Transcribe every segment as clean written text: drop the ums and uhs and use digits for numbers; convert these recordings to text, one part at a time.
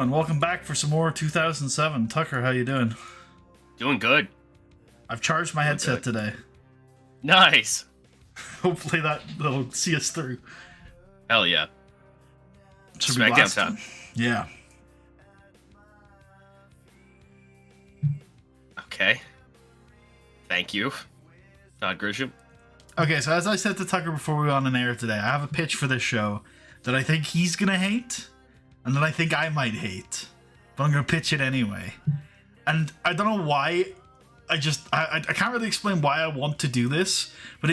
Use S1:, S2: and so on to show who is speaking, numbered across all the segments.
S1: And welcome back for some more 2007. Tucker, how you doing?
S2: Doing good.
S1: I've charged my headset today.
S2: Nice.
S1: Hopefully that'll see us through.
S2: Hell yeah.
S1: Should be
S2: SmackDown time.
S1: Yeah.
S2: Okay. Thank you, Todd Grisham.
S1: Okay, so as I said to Tucker before we went on an air today, I have a pitch for this show that I think he's gonna hate, and that I think I might hate, but I'm gonna pitch it anyway. And I don't know why. I can't really explain why I want to do this, but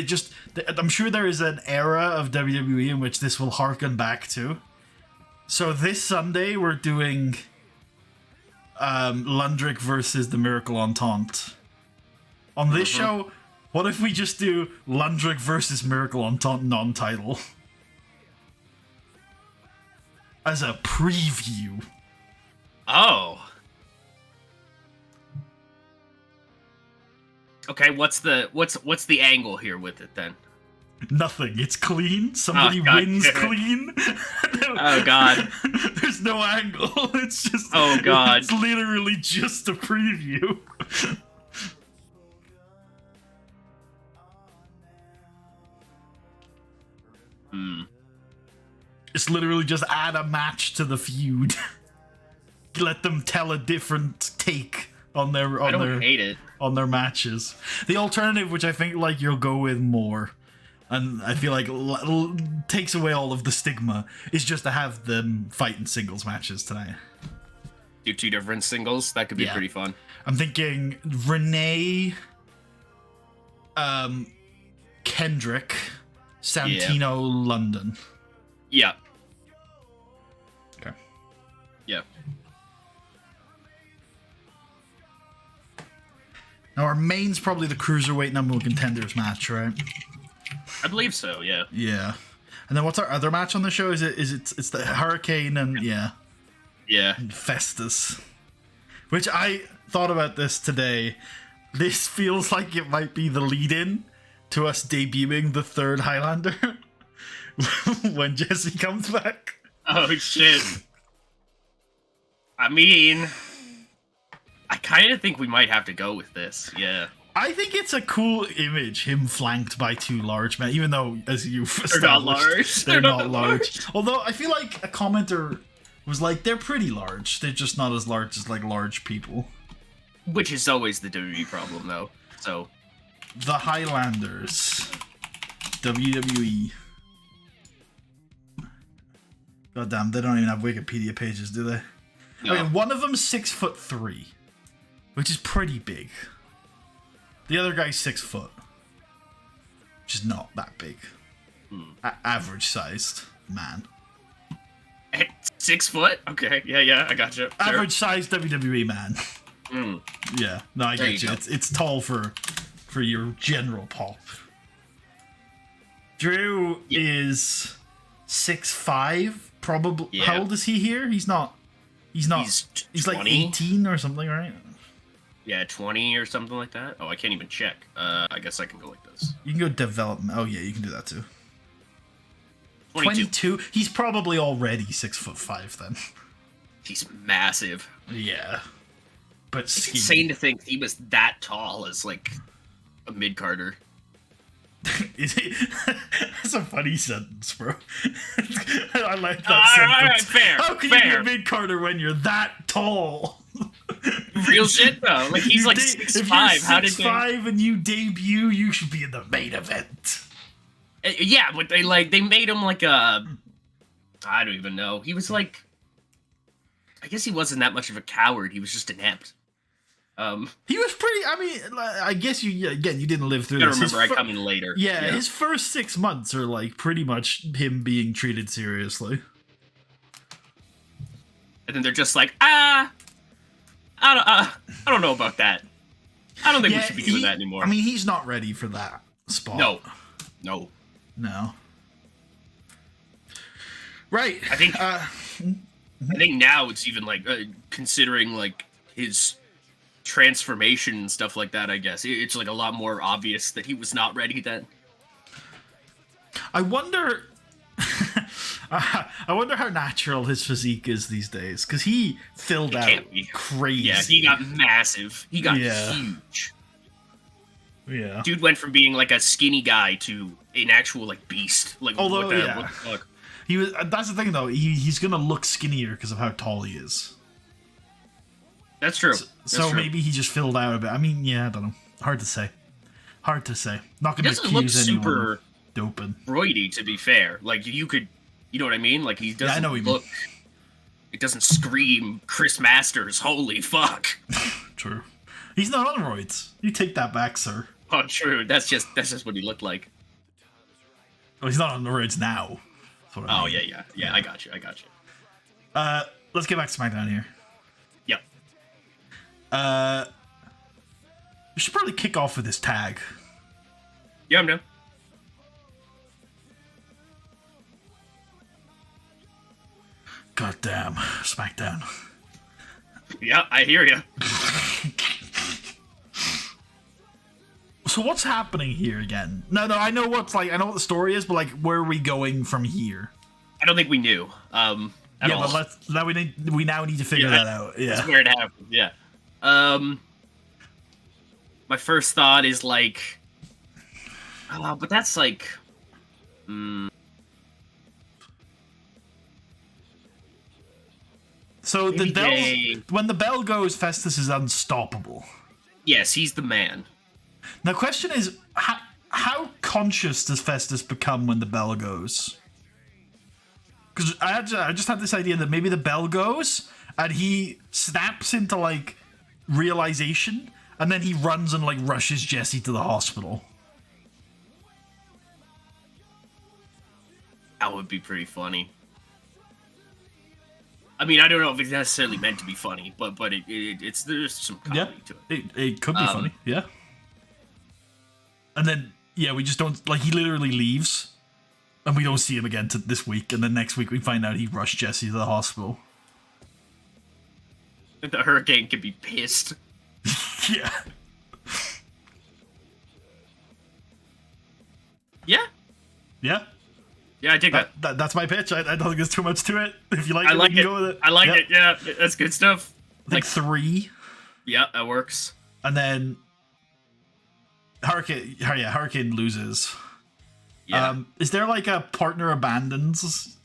S1: I'm sure there is an era of WWE in which this will harken back to. So this Sunday we're doing Lundrick versus the Miracle Entente. On this show, what if we just do Lundrick versus Miracle Entente non-title? As a preview.
S2: Oh. Okay, what's the angle here with it then?
S1: Nothing. It's clean. Somebody wins clean.
S2: Oh god.
S1: There's no angle. It's just.
S2: Oh god.
S1: It's literally just a preview. It's literally just add a match to the feud. Let them tell a different take on their
S2: hate it.
S1: On their matches. The alternative, which I think like you'll go with more, and I feel like takes away all of the stigma, is just to have them fight in singles matches tonight.
S2: Do two different singles. That could be pretty fun.
S1: I'm thinking Renee, Kendrick, Santino, London.
S2: Yeah.
S1: Okay.
S2: Yeah.
S1: Now our main's probably the Cruiserweight number one contenders match, right?
S2: I believe so, yeah.
S1: Yeah. And then what's our other match on the show? It's the Hurricane and and Festus. Which I thought about this today. This feels like it might be the lead-in to us debuting the third Highlander when Jesse comes back.
S2: Oh shit. I mean, I kind of think we might have to go with this, yeah.
S1: I think it's a cool image, him flanked by two large men, even though, as you've established,
S2: they're not large.
S1: They're not large. Although, I feel like a commenter was like, they're pretty large. They're just not as large as, like, large people.
S2: Which is always the WWE problem, though, so.
S1: The Highlanders. WWE. God damn, they don't even have Wikipedia pages, do they?
S2: No.
S1: Okay, one of them's 6'3", which is pretty big. The other guy's 6 foot, which is not that big. Average sized man.
S2: 6 foot? Okay, yeah, I got you.
S1: Average sized WWE man. Yeah, no, I get you. It's tall for your general pop. Drew is 6'5", probably.
S2: Yeah.
S1: How old is he here? He's like 18 or something, right?
S2: Yeah, 20 or something like that. Oh, I can't even check. I guess I can go like this.
S1: You can go development. Oh yeah, you can do that too.
S2: 22.
S1: He's probably already 6'5" then.
S2: He's massive.
S1: Yeah, but
S2: it's insane to think he was that tall as like a mid-carder.
S1: That's a funny sentence, bro. I like that sentence.
S2: All right, fair.
S1: How can you be a mid-carder when you're that tall?
S2: Real shit though. Like he's like 6'5". How did
S1: 6'5" and you debut? You should be in the main event.
S2: Yeah, but they made him like a. I don't even know. He was like. I guess he wasn't that much of a coward. He was just inept.
S1: He was pretty. I mean, I guess you didn't live through
S2: I
S1: this.
S2: remember I come in later.
S1: Yeah, his first 6 months are like pretty much him being treated seriously.
S2: And then they're just like, I don't know about that. I don't think we should be doing that anymore.
S1: I mean, he's not ready for that spot.
S2: No.
S1: Right.
S2: I think now it's even like considering like his transformation and stuff like that. I guess it's like a lot more obvious that he was not ready then.
S1: I wonder I wonder how natural his physique is these days, because he filled out crazy.
S2: Yeah, he got massive. He got huge.
S1: Yeah.
S2: Dude went from being like a skinny guy to an actual like beast. Like,
S1: although,
S2: what the fuck?
S1: He was. That's the thing, though. He's gonna look skinnier because of how tall he is.
S2: That's true.
S1: So maybe he just filled out a bit. I mean, yeah, I don't know. Hard to say. Not gonna accuse anyone of doping.
S2: Roidy, to be fair. Like, you could, you know what I mean? Like, he doesn't look. It doesn't scream Chris Masters. Holy fuck.
S1: True. He's not on roids. You take that back, sir.
S2: Oh, true. That's just what he looked like.
S1: Oh, he's not on the roids now.
S2: I mean. Yeah. I got you.
S1: Let's get back to SmackDown here.
S2: Yep.
S1: We should probably kick off with this tag.
S2: Yeah, I'm down.
S1: God damn, SmackDown.
S2: Yeah, I hear you.
S1: So what's happening here again? No, I know what the story is, but like, where are we going from here?
S2: I don't think we knew.
S1: But we now need to figure that out. Yeah,
S2: that's where it happened. Yeah. My first thought is like, but that's like,
S1: So when the bell goes, Festus is unstoppable.
S2: Yes, he's the man.
S1: Now, question is, how conscious does Festus become when the bell goes? Because I just had this idea that maybe the bell goes and he snaps into like realization, and then he runs and like rushes Jesse to the hospital.
S2: That would be pretty funny. I mean, I don't know if it's necessarily meant to be funny, but it's there's some comedy to it.
S1: It could be funny, yeah. And then we just don't, like, he literally leaves, and we don't see him again this week, and then next week we find out he rushed Jesse to the hospital.
S2: The Hurricane could be pissed.
S1: Yeah.
S2: Yeah.
S1: Yeah.
S2: Yeah, I take that.
S1: That's my pitch. I don't think there's too much to it. If you like it,
S2: we can
S1: go with it.
S2: I like it. Yeah, that's good stuff.
S1: I think 3.
S2: Yeah, that works.
S1: And then Hurricane loses.
S2: Yeah.
S1: Is there like a partner abandons?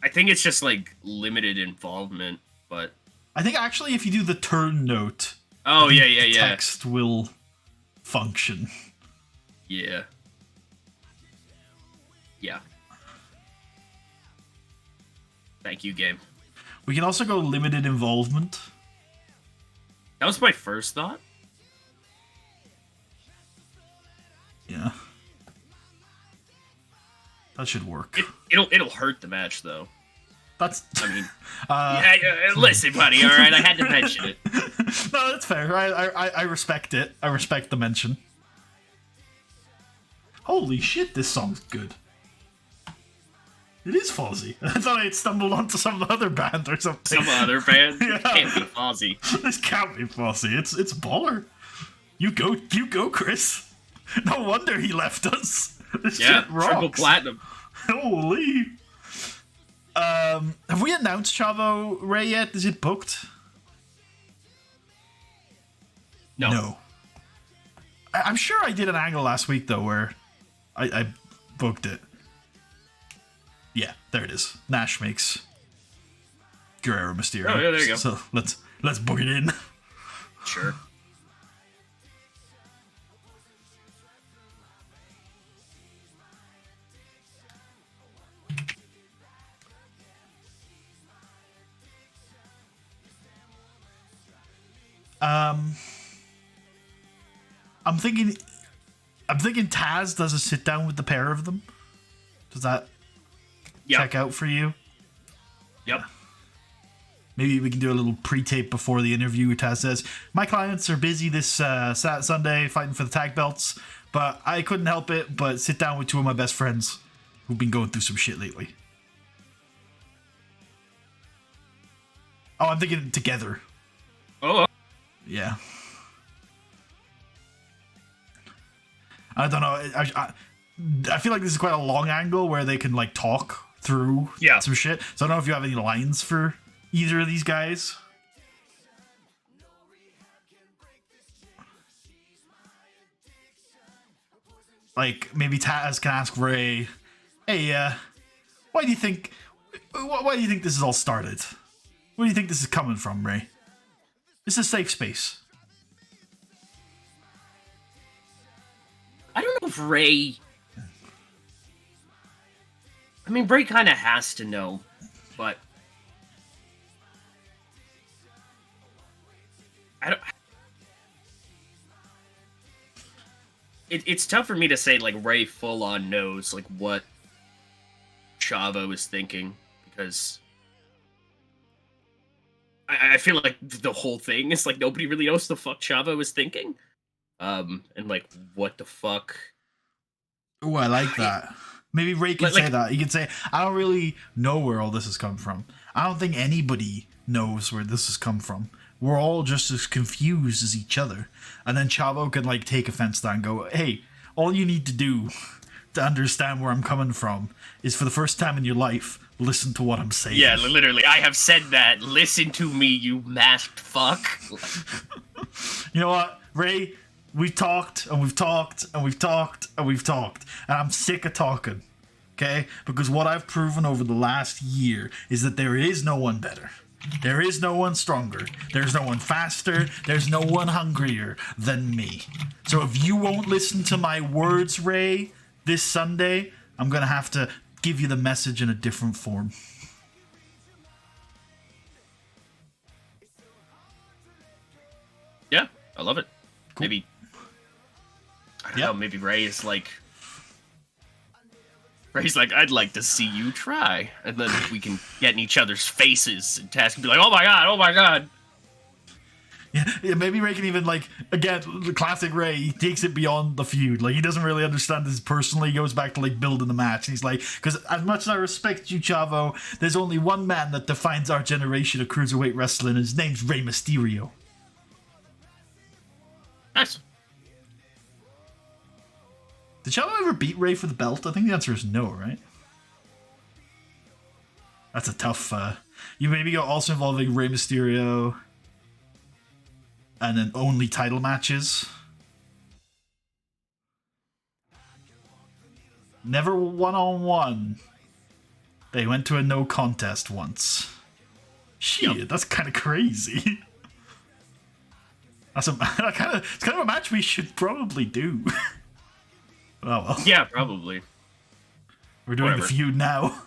S2: I think it's just like limited involvement, but
S1: I think actually if you do the turn note, text will function.
S2: Yeah. Yeah. Thank you, game.
S1: We can also go limited involvement.
S2: That was my first thought.
S1: Yeah. That should work.
S2: It'll hurt the match though.
S1: That's.
S2: I mean, listen, buddy. All right, I had to mention it.
S1: No, that's fair. I respect it. I respect the mention. Holy shit! This song's good. It is Fozzy. I thought I had stumbled onto some other band or something.
S2: Some other band? Yeah. It can't be Fozzy.
S1: This can't be Fozzy. It's baller. You go, Chris. No wonder he left us. This shit rocks.
S2: Triple platinum.
S1: Holy. Have we announced Chavo Ray yet? Is it booked? No. I'm sure I did an angle last week though where I booked it. Yeah, there it is. Nash makes Guerrero Mysterio.
S2: Oh yeah, there you go.
S1: So let's book it in.
S2: Sure.
S1: I'm thinking Taz does a sit down with the pair of them. Does that check out for you?
S2: Yep.
S1: Maybe we can do a little pre-tape before the interview. Taz says, "My clients are busy this Sunday fighting for the tag belts, but I couldn't help it but sit down with 2 of my best friends who've been going through some shit lately." Oh, I'm thinking together.
S2: Oh.
S1: Yeah. I don't know. I feel like this is quite a long angle where they can like talk through
S2: Yeah.
S1: some shit. So I don't know if you have any lines for either of these guys. Like, maybe Taz can ask Ray, hey, why do you think this is all started? Where do you think this is coming from, Ray? This is a safe space.
S2: I don't know if Ray... I mean, Ray kind of has to know, but... I don't... It's tough for me to say, like, Ray full-on knows, like, what Chavo is thinking, because... I feel like the whole thing is, like, nobody really knows the fuck Chavo is thinking. And, like, what the fuck...
S1: Ooh, I like that. Maybe Ray can say that. He can say, I don't really know where all this has come from. I don't think anybody knows where this has come from. We're all just as confused as each other. And then Chavo can, like, take offense to that and go, hey, all you need to do to understand where I'm coming from is, for the first time in your life, listen to what I'm saying.
S2: Yeah, literally. I have said that. Listen to me, you masked fuck.
S1: You know what, Ray? We've talked, and we've talked, and we've talked, and we've talked. And I'm sick of talking. Okay? Because what I've proven over the last year is that there is no one better. There is no one stronger. There's no one faster. There's no one hungrier than me. So if you won't listen to my words, Ray, this Sunday, I'm going to have to give you the message in a different form.
S2: Yeah, I love it.
S1: Cool.
S2: Maybe... I don't know, maybe Ray is like... Ray's like, I'd like to see you try. And then we can get in each other's faces, and Taz can be like, oh my god, oh my god.
S1: Yeah, maybe Ray can even, like, again, the classic Ray, he takes it beyond the feud. Like, he doesn't really understand this personally. He goes back to, like, building the match. And he's like, because as much as I respect you, Chavo, there's only one man that defines our generation of cruiserweight wrestling, and his name's Rey Mysterio.
S2: Nice.
S1: Did Chavo ever beat Ray for the belt? I think the answer is no, right? That's a tough... you maybe go also involving Rey Mysterio... and then only title matches. Never one-on-one. They went to a no contest once. Shit, that's kind of crazy. It's kind of a match we should probably do. Oh well.
S2: Yeah, probably.
S1: We're doing the feud now.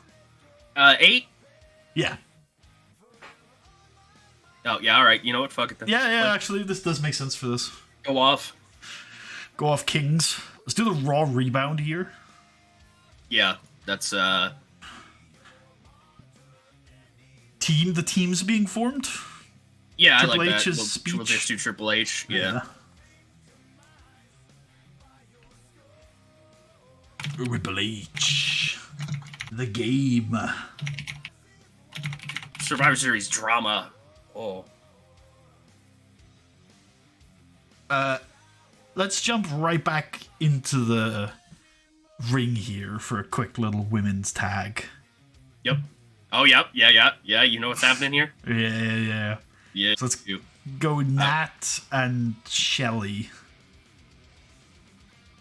S2: 8?
S1: Yeah.
S2: Oh, yeah, alright. You know what? Fuck it then.
S1: Yeah, actually, this does make sense for this.
S2: Go off.
S1: Go off, Kings. Let's do the Raw rebound here.
S2: Yeah, that's,
S1: The team's being formed?
S2: Yeah,
S1: Triple
S2: I like
S1: H's
S2: that.
S1: speech.
S2: We'll just do Triple H, yeah.
S1: Triple H. The game.
S2: Survivor Series drama. Oh.
S1: Let's jump right back into the ring here for a quick little women's tag.
S2: Yep. Oh, yep. Yeah. You know what's happening here?
S1: Yeah.
S2: Yeah.
S1: So let's go Nat and Shelly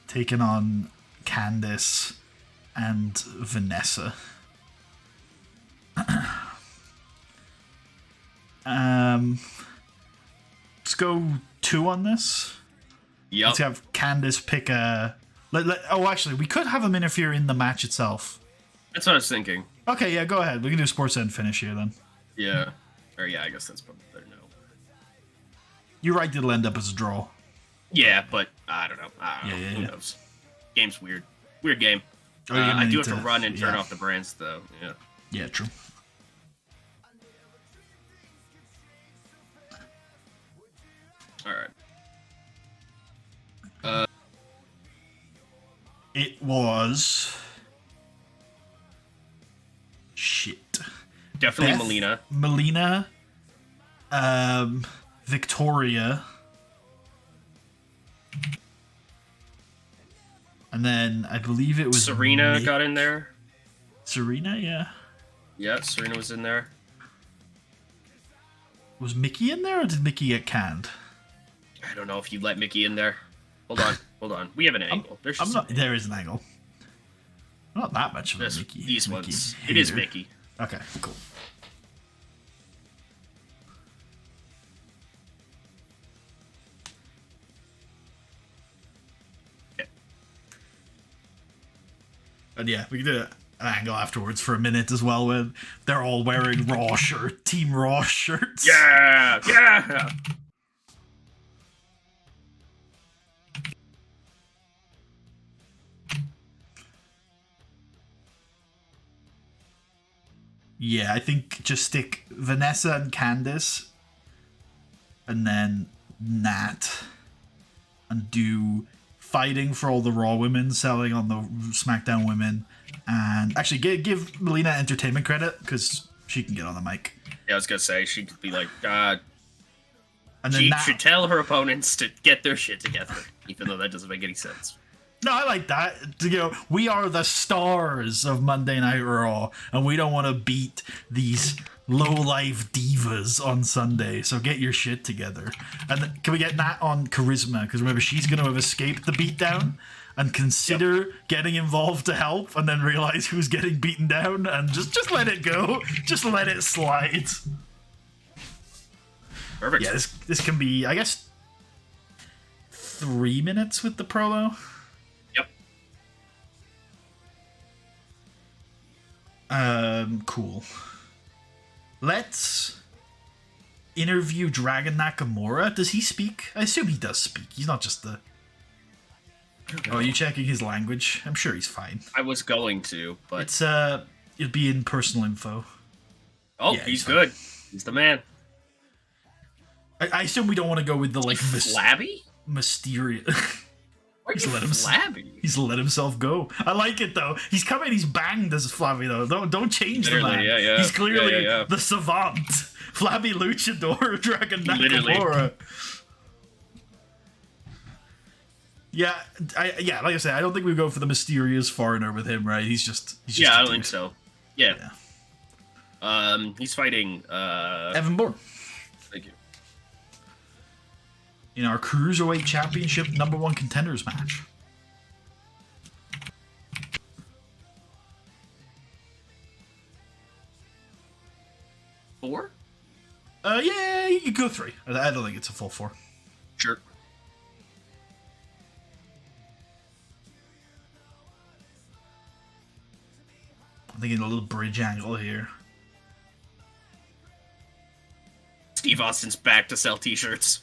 S1: taking on Candice and Vanessa. Let's go 2 on this.
S2: Yep.
S1: Let's have Candice pick a... actually, we could have him interfere in the match itself.
S2: That's what I was thinking.
S1: Okay, yeah, go ahead. We can do sports end finish here, then.
S2: Yeah. Or, yeah, I guess that's probably better now.
S1: You're right, it'll end up as a draw.
S2: Yeah, but I don't know. Who knows? Game's weird. Weird game. I do have to run and turn off the brands, though. Yeah.
S1: Yeah, true.
S2: Alright.
S1: It was... Shit.
S2: Definitely
S1: Beth,
S2: Melina.
S1: Victoria. And then I believe it was
S2: Serena got in there.
S1: Serena, yeah.
S2: Yeah, Serena was in there.
S1: Was Mickey in there, or did Mickey get canned?
S2: I don't know if you let Mickey in there. Hold on. We have an angle.
S1: There is an angle. Not that much of a Mickey.
S2: These
S1: Mickey
S2: ones.
S1: hater.
S2: It is Mickey.
S1: Okay, cool.
S2: Okay.
S1: And yeah, we can do an angle afterwards for a minute as well when they're all wearing Team Raw shirts.
S2: Yeah!
S1: Yeah, I think just stick Vanessa and Candice and then Nat and do fighting for all the Raw women, selling on the SmackDown women, and actually give Melina entertainment credit because she can get on the mic.
S2: Yeah, I was gonna say she could be like,
S1: and then
S2: she should tell her opponents to get their shit together, even though that doesn't make any sense.
S1: No, I like that. We are the stars of Monday Night Raw, and we don't want to beat these low-life divas on Sunday, so get your shit together. And can we get Nat on charisma? Because remember, she's going to have escaped the beatdown and consider getting involved to help, and then realize who's getting beaten down, and just let it go. Just let it slide.
S2: Perfect.
S1: Yeah, this can be, I guess, 3 minutes with the promo. Cool. Let's interview Dragon Nakamura. Does he speak? I assume he does speak. He's not just the... Oh, are you checking his language? I'm sure he's fine.
S2: I was going to, but...
S1: It's, it'll be in personal info.
S2: Oh, yeah, he's good. He's the man.
S1: I assume we don't want to go with the, like...
S2: Flabby?
S1: Mysterious...
S2: He's
S1: let himself go. I like it though. He's coming. He's banged as Flabby though. Don't change the man.
S2: Yeah.
S1: He's clearly the savant, Flabby Luchador, Dragon Nakamura. Yeah, like I said, I don't think we go for the mysterious foreigner with him, right? He's just
S2: I don't think so. Yeah. He's fighting
S1: Evan Bourne.
S2: Thank you.
S1: In our Cruiserweight Championship #1 contenders match.
S2: Four?
S1: Yeah, you could go 3. I don't think it's a full 4.
S2: Sure.
S1: I'm thinking a little bridge angle here.
S2: Steve Austin's back to sell t-shirts.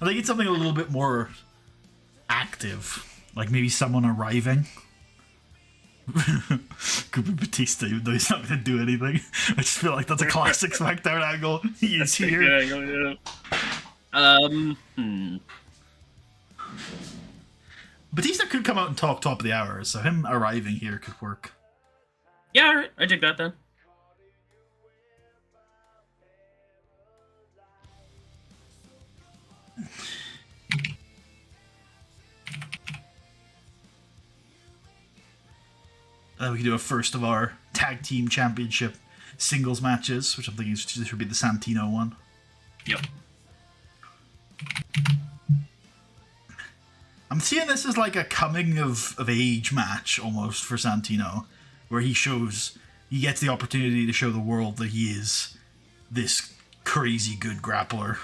S1: I think it's something a little bit more active. Like maybe someone arriving. Could be Batista, even though he's not going to do anything. I just feel like that's a classic SmackDown angle. He is here.
S2: Good angle, yeah.
S1: Batista could come out and talk top of the hour, so him arriving here could work.
S2: Yeah, alright. I dig that then. We can do a first of our tag team championship singles matches, which I'm thinking should be the Santino one. Yep. I'm seeing this as like a coming of age match almost for Santino, where he gets the opportunity to show the world that he is this crazy good grappler.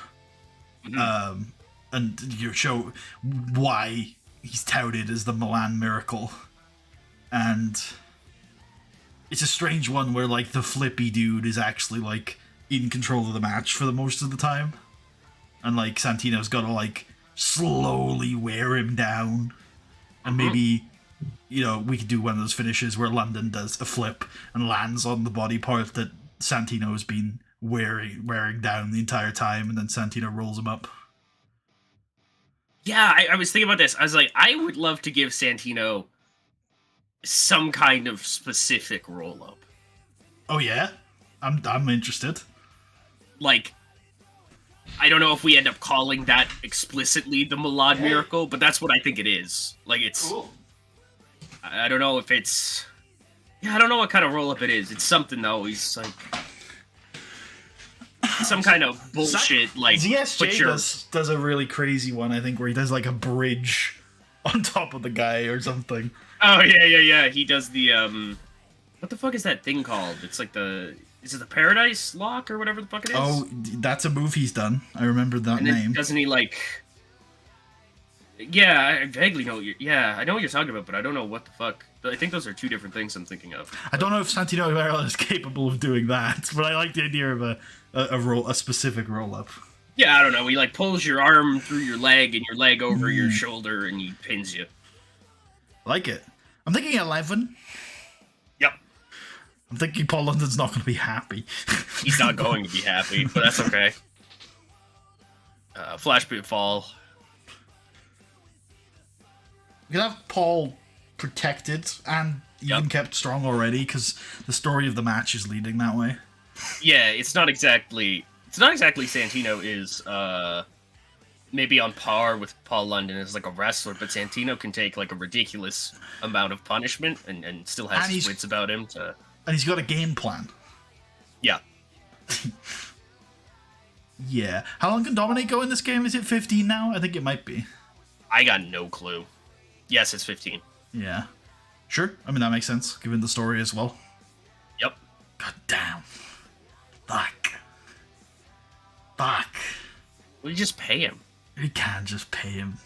S2: Mm-hmm. And you show why he's touted as the Milan Miracle. And it's a strange one where like the flippy dude is actually like in control of the match for the most of the time, and like Santino's got to like slowly wear him down. And maybe, we could do one of those finishes where London does a flip and lands on the body part that Santino has been wearing down the entire time, and then Santino rolls him up. Yeah, I was thinking about this. I was like, I would love to give Santino some kind of specific roll-up. Oh yeah? I'm interested. Like, I don't know if we end up calling that explicitly the Milan Miracle, but that's what I think it is. Like, it's... Cool. I don't know if it's...
S3: Yeah, I don't know what kind of roll-up it is. It's something, though. He's, like... some kind of bullshit, like...
S1: ZSJ does a really crazy one, I think, where he does, like, a bridge on top of the guy or something.
S3: Oh, yeah. He does the, What the fuck is that thing called? It's like the... Is it the Paradise Lock or whatever the fuck it is?
S1: Oh, that's a move he's done. I remember that name.
S3: Doesn't he, like... Yeah, I vaguely know what you're... Yeah, I know what you're talking about, but I don't know what the fuck. I think those are two different things I'm thinking of.
S1: I don't know if Santino Marella is capable of doing that, but I like the idea of a specific roll-up.
S3: Yeah, I don't know. He, like, pulls your arm through your leg and your leg over your shoulder and he pins you.
S1: Like it. I'm thinking 11.
S3: Yep.
S1: I'm thinking Paul London's not going to be happy.
S3: He's not going to be happy, but that's okay. Flash boot fall.
S1: We can have Paul protected and even kept strong already, because the story of the match is leading that way.
S3: Yeah, it's not exactly Santino is maybe on par with Paul London as like a wrestler, but Santino can take like a ridiculous amount of punishment and still has his wits about him to...
S1: And he's got a game plan.
S3: Yeah.
S1: Yeah. How long can Dominate go in this game? Is it 15 now? I think it might be.
S3: I got no clue. Yes, it's 15.
S1: Yeah. Sure. I mean, that makes sense, given the story as well.
S3: Yep.
S1: God damn. Fuck.
S3: Well, you just pay him.
S1: We can just pay him.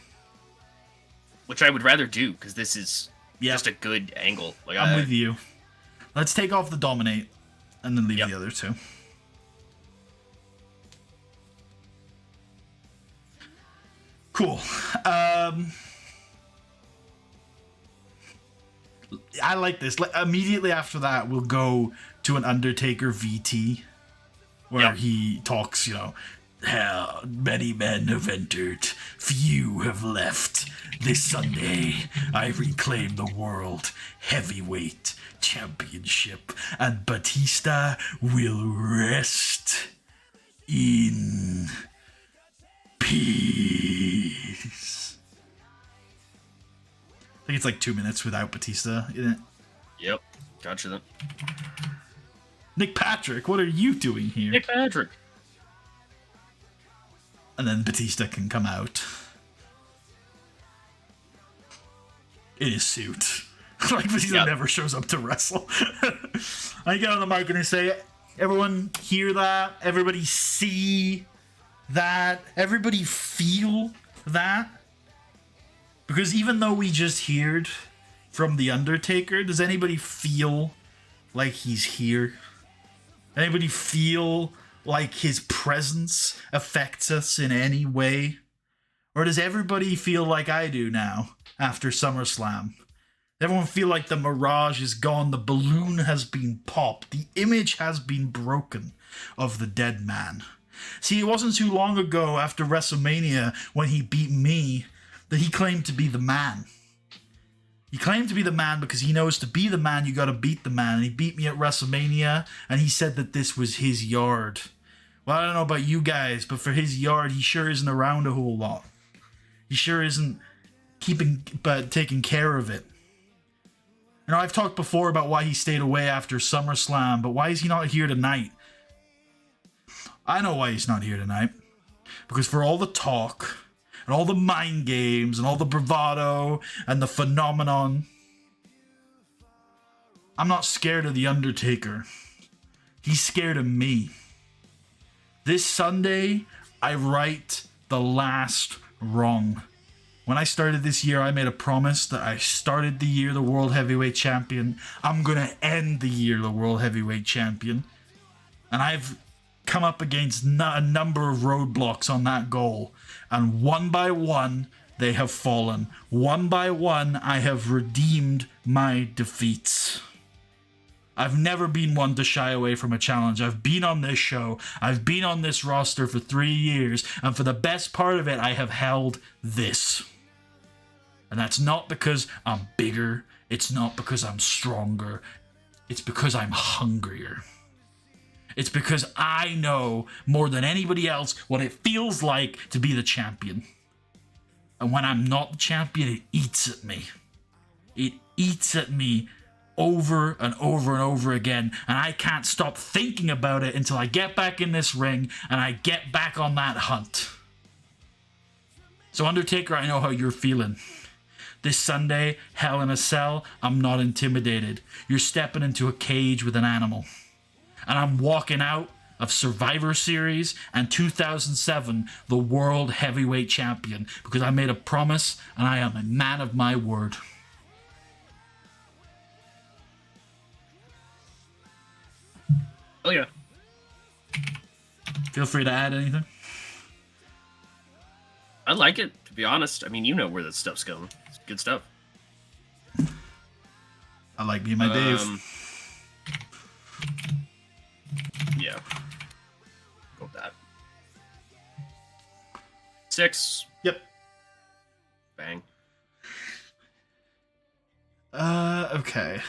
S3: Which I would rather do, because this is just a good angle. Like,
S1: I'm with you. Let's take off the Dominate, and then leave the other two. Cool. I like this. Immediately after that, we'll go to an Undertaker VT, where he talks, "Hell, many men have entered, few have left. This Sunday, I reclaim the World Heavyweight Championship, and Batista will rest in peace." I think it's like 2 minutes without Batista in it.
S3: Yep. Gotcha then.
S1: Nick Patrick, what are you doing here?
S3: Nick Patrick.
S1: And then Batista can come out in his suit. Like Batista never shows up to wrestle. I get on the mic and I say, "Everyone hear that? Everybody see that? Everybody feel that?" Because even though we just heard from The Undertaker, does anybody feel like he's here? Anybody feel like his presence affects us in any way? Or does everybody feel like I do now after SummerSlam? Everyone feel like the mirage is gone, the balloon has been popped, the image has been broken of the dead man. See, it wasn't too long ago after WrestleMania when he beat me that he claimed to be the man. He claimed to be the man because he knows to be the man, you gotta beat the man. And he beat me at WrestleMania, and he said that this was his yard. Well, I don't know about you guys, but for his yard, he sure isn't around a whole lot. He sure isn't taking care of it. I've talked before about why he stayed away after SummerSlam, but why is he not here tonight? I know why he's not here tonight. Because for all the talk, and all the mind games, and all the bravado, and the phenomenon, I'm not scared of The Undertaker. He's scared of me. This Sunday, I right the last wrong. When I started this year, I made a promise that I started the year the World Heavyweight Champion. I'm going to end the year the World Heavyweight Champion. And I've come up against a number of roadblocks on that goal. And one by one, they have fallen. One by one, I have redeemed my defeats. I've never been one to shy away from a challenge. I've been on this show. I've been on this roster for 3 years. And for the best part of it, I have held this. And that's not because I'm bigger. It's not because I'm stronger. It's because I'm hungrier. It's because I know more than anybody else what it feels like to be the champion. And when I'm not the champion, it eats at me. It eats at me over and over and over again, and I can't stop thinking about it until I get back in this ring and I get back on that hunt. So Undertaker, I know how you're feeling. This Sunday, Hell in a Cell, I'm not intimidated. You're stepping into a cage with an animal. And I'm walking out of Survivor Series and 2007, the World Heavyweight Champion, because I made a promise and I am a man of my word.
S3: Oh yeah.
S1: Feel free to add anything.
S3: I like it, to be honest. I mean, you know where that stuff's going. It's good stuff.
S1: I like being my Dave.
S3: Yeah. Go with that. 6.
S1: Yep.
S3: Bang.
S1: Okay.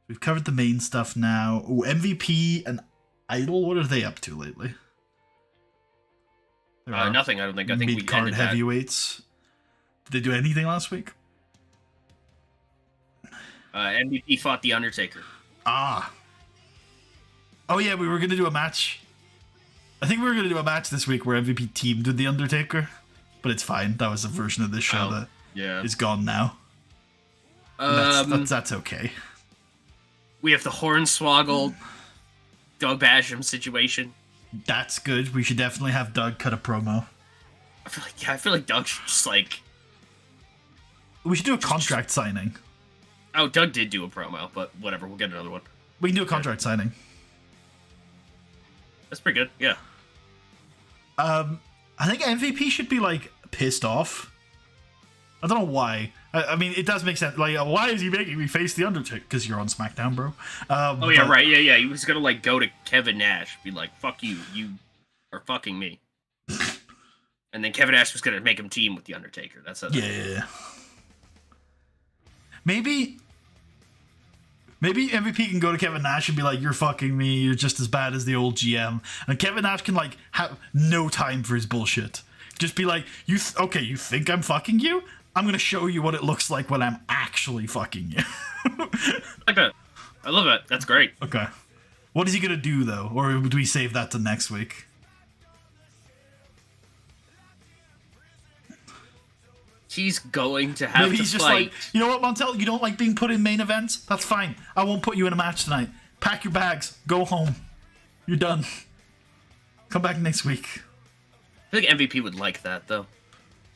S1: We've covered the main stuff now. Ooh, MVP and Idol, what are they up to lately?
S3: Nothing, I don't think. I think we
S1: mid-card
S3: ended that.
S1: heavyweights. Did they do anything last week?
S3: MVP fought The Undertaker.
S1: Ah. Oh yeah, we were going to do a match. I think we were going to do a match this week where MVP teamed with The Undertaker. But it's fine. That was a version of this show that is gone now. That's okay.
S3: We have the Hornswoggle, Doug Basham situation.
S1: That's good. We should definitely have Doug cut a promo.
S3: I feel like Doug should just like...
S1: We should do a contract signing.
S3: Oh, Doug did do a promo, but whatever. We'll get another one.
S1: We can do a contract signing.
S3: That's pretty good. Yeah.
S1: I think MVP should be like pissed off. I don't know why. I mean, it does make sense. Like, why is he making me face The Undertaker? Because you're on SmackDown, bro.
S3: Oh, yeah, right. Yeah. He was going to, like, go to Kevin Nash. Be like, fuck you. You are fucking me. And then Kevin Nash was going to make him team with The Undertaker. That's how
S1: yeah. Maybe MVP can go to Kevin Nash and be like, you're fucking me. You're just as bad as the old GM. And Kevin Nash can, like, have no time for his bullshit. Just be like, you think I'm fucking you? I'm going to show you what it looks like when I'm actually fucking you.
S3: I like that. I love that. That's great.
S1: Okay. What is he going to do, though? Or do we save that to next week?
S3: He's going to have
S1: Maybe
S3: to
S1: he's just
S3: fight.
S1: like, you know what, Montel? You don't like being put in main events? That's fine. I won't put you in a match tonight. Pack your bags. Go home. You're done. Come back next week.
S3: I think MVP would like that, though.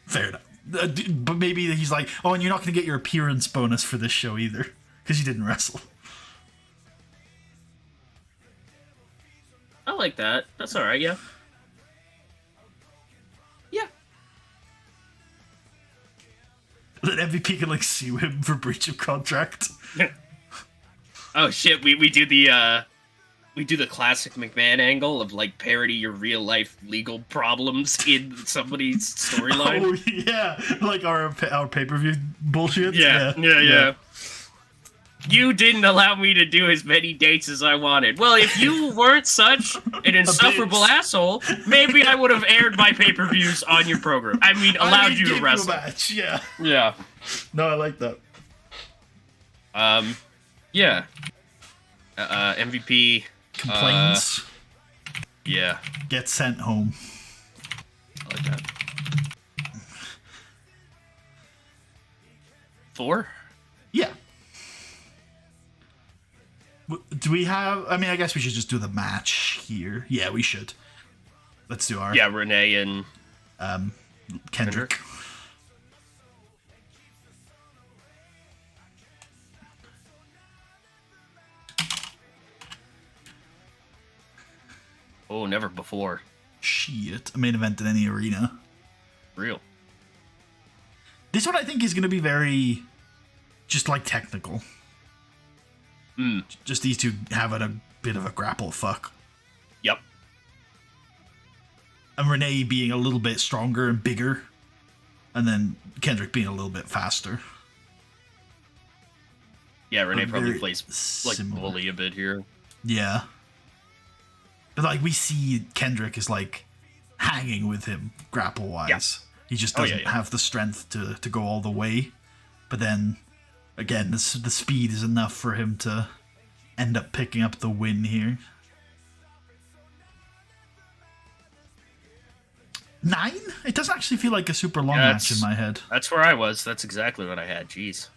S1: Fair enough. But maybe he's like, oh, and you're not going to get your appearance bonus for this show either. Because you didn't wrestle.
S3: I like that. That's alright, yeah. Yeah.
S1: Then MVP can, like, sue him for breach of contract.
S3: Oh, shit. We do the, we do the classic McMahon angle of, like, parody your real-life legal problems in somebody's storyline.
S1: Oh, yeah. Like our pay-per-view bullshit.
S3: Yeah. You didn't allow me to do as many dates as I wanted. Well, if you weren't such an insufferable asshole, maybe I would have aired my pay-per-views on your program. I mean, allowed you to wrestle.
S1: Match, yeah.
S3: Yeah.
S1: No, I like that.
S3: Yeah. MVP...
S1: Complains.
S3: Yeah.
S1: Get sent home.
S3: I like that. 4?
S1: Yeah. Do we have... I mean, I guess we should just do the match here. Yeah, we should. Let's do our...
S3: Yeah, Renee and...
S1: Kendrick.
S3: Oh, never before.
S1: Shit. A main event in any arena.
S3: Real.
S1: This one I think is going to be very... just, like, technical. Just these two having a bit of a grapple fuck.
S3: Yep.
S1: And Renee being a little bit stronger and bigger. And then Kendrick being a little bit faster.
S3: Yeah, Renee
S1: But
S3: probably
S1: very
S3: plays, like,
S1: similar.
S3: bully a bit here.
S1: Yeah. But, like, we see Kendrick is, like, hanging with him grapple-wise.
S3: Yeah.
S1: He just doesn't
S3: yeah.
S1: have the strength to go all the way. But then
S2: again, the speed is enough for him to end up picking up the win here. 9? It doesn't actually feel like a super long match in my head.
S3: That's where I was. That's exactly what I had. Jeez.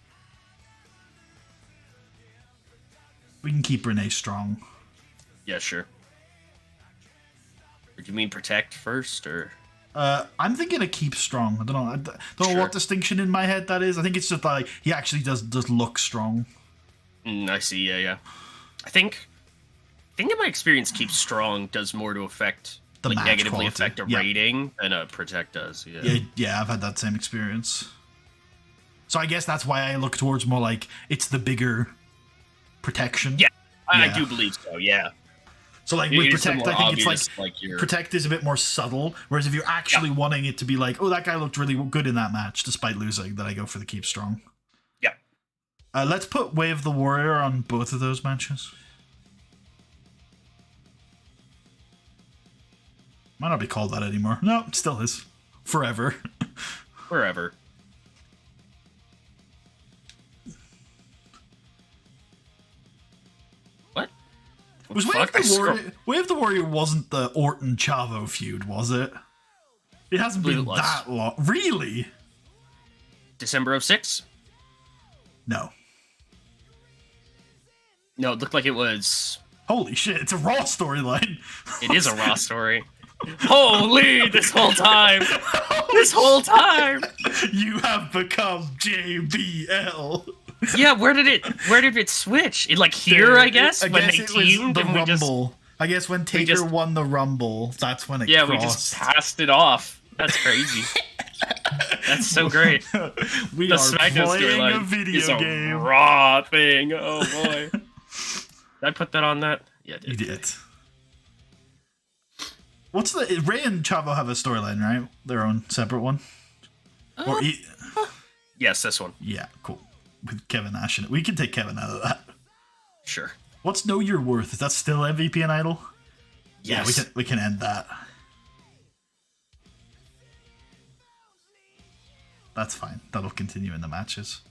S2: We can keep Renee strong.
S3: Yeah, sure. Or do you mean protect first, or?
S2: I'm thinking of keep strong. I don't know what distinction in my head that is. I think it's just like he actually does look strong.
S3: I see. Yeah. I think in my experience, keep strong does more to affect
S2: the match
S3: negatively
S2: quality.
S3: affect a rating than a protect does.
S2: Yeah, I've had that same experience. So I guess that's why I look towards more like it's the bigger protection.
S3: Yeah, I do believe so. Yeah.
S2: So like with protect, I think
S3: obvious,
S2: it's like protect is a bit more subtle. Whereas if you're actually wanting it to be like, oh, that guy looked really good in that match despite losing, then I go for the keep strong.
S3: Yeah.
S2: Let's put Way of the Warrior on both of those matches. Might not be called that anymore. No, it still is. Forever.
S3: Forever. What?
S2: Was Way of the Warrior wasn't the Orton Chavo feud, was it? It hasn't been that long. Really?
S3: December of 06?
S2: No.
S3: No, it looked like it was.
S2: Holy shit, it's a Raw storyline.
S3: It is a Raw story. Holy, this whole time. This whole time.
S2: You have become JBL.
S3: Yeah, where did it switch? It like here, I guess, when they teamed
S2: the
S3: and we
S2: Rumble. I guess when Taker won the Rumble, that's when it crossed.
S3: We just passed it off. That's crazy. That's so great.
S2: We
S3: the
S2: are
S3: SmackDown
S2: playing a
S3: storyline
S2: video
S3: is a
S2: game.
S3: Raw thing. Oh boy. Did I put that on that? Yeah, I did.
S2: You did. What's the Ray and Chavo have a storyline, right? Their own separate one.
S3: Yes, this one.
S2: Yeah, cool. With Kevin Nash in it, we can take Kevin out of that.
S3: Sure.
S2: What's Know Your Worth? Is that still MVP and Idol?
S3: Yes.
S2: Yeah, we can end that. That's fine. That'll continue in the matches.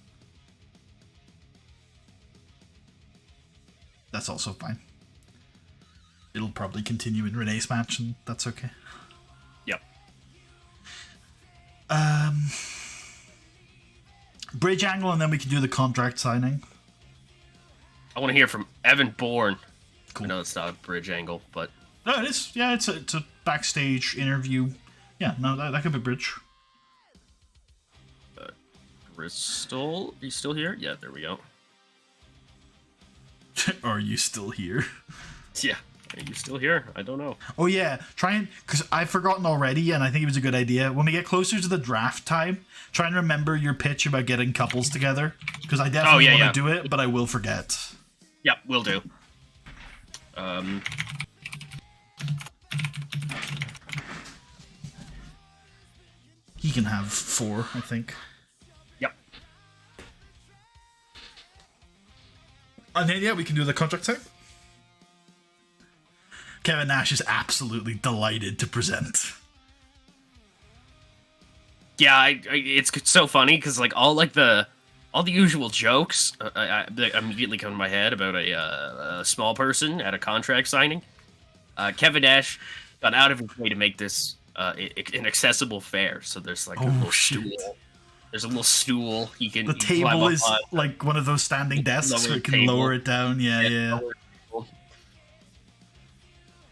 S2: That's also fine. It'll probably continue in Renee's match, and that's okay.
S3: Yep.
S2: Bridge angle, and then we can do the contract signing.
S3: I want to hear from Evan Bourne.
S2: Cool.
S3: I know it's not a bridge angle, but
S2: no, it is. Yeah, it's a backstage interview. Yeah, no, that could be bridge.
S3: Crystal, are you still here? Yeah, there we go.
S2: Are you still here?
S3: Yeah. Are you still here? I don't know.
S2: Oh yeah, because I've forgotten already, and I think it was a good idea. When we get closer to the draft time, try and remember your pitch about getting couples together, because I definitely want to do it, but I will forget.
S3: Yep, will do.
S2: He can have 4, I think.
S3: Yep.
S2: And then we can do the contract sign. Kevin Nash is absolutely delighted to present.
S3: Yeah, it's so funny because like all the usual jokes that immediately come to my head about a small person at a contract signing. Kevin Nash got out of his way to make this an accessible fare. So there's like a little stool. There's a little stool he can.
S2: The table is like one of those standing desks where you can lower it down. Yeah.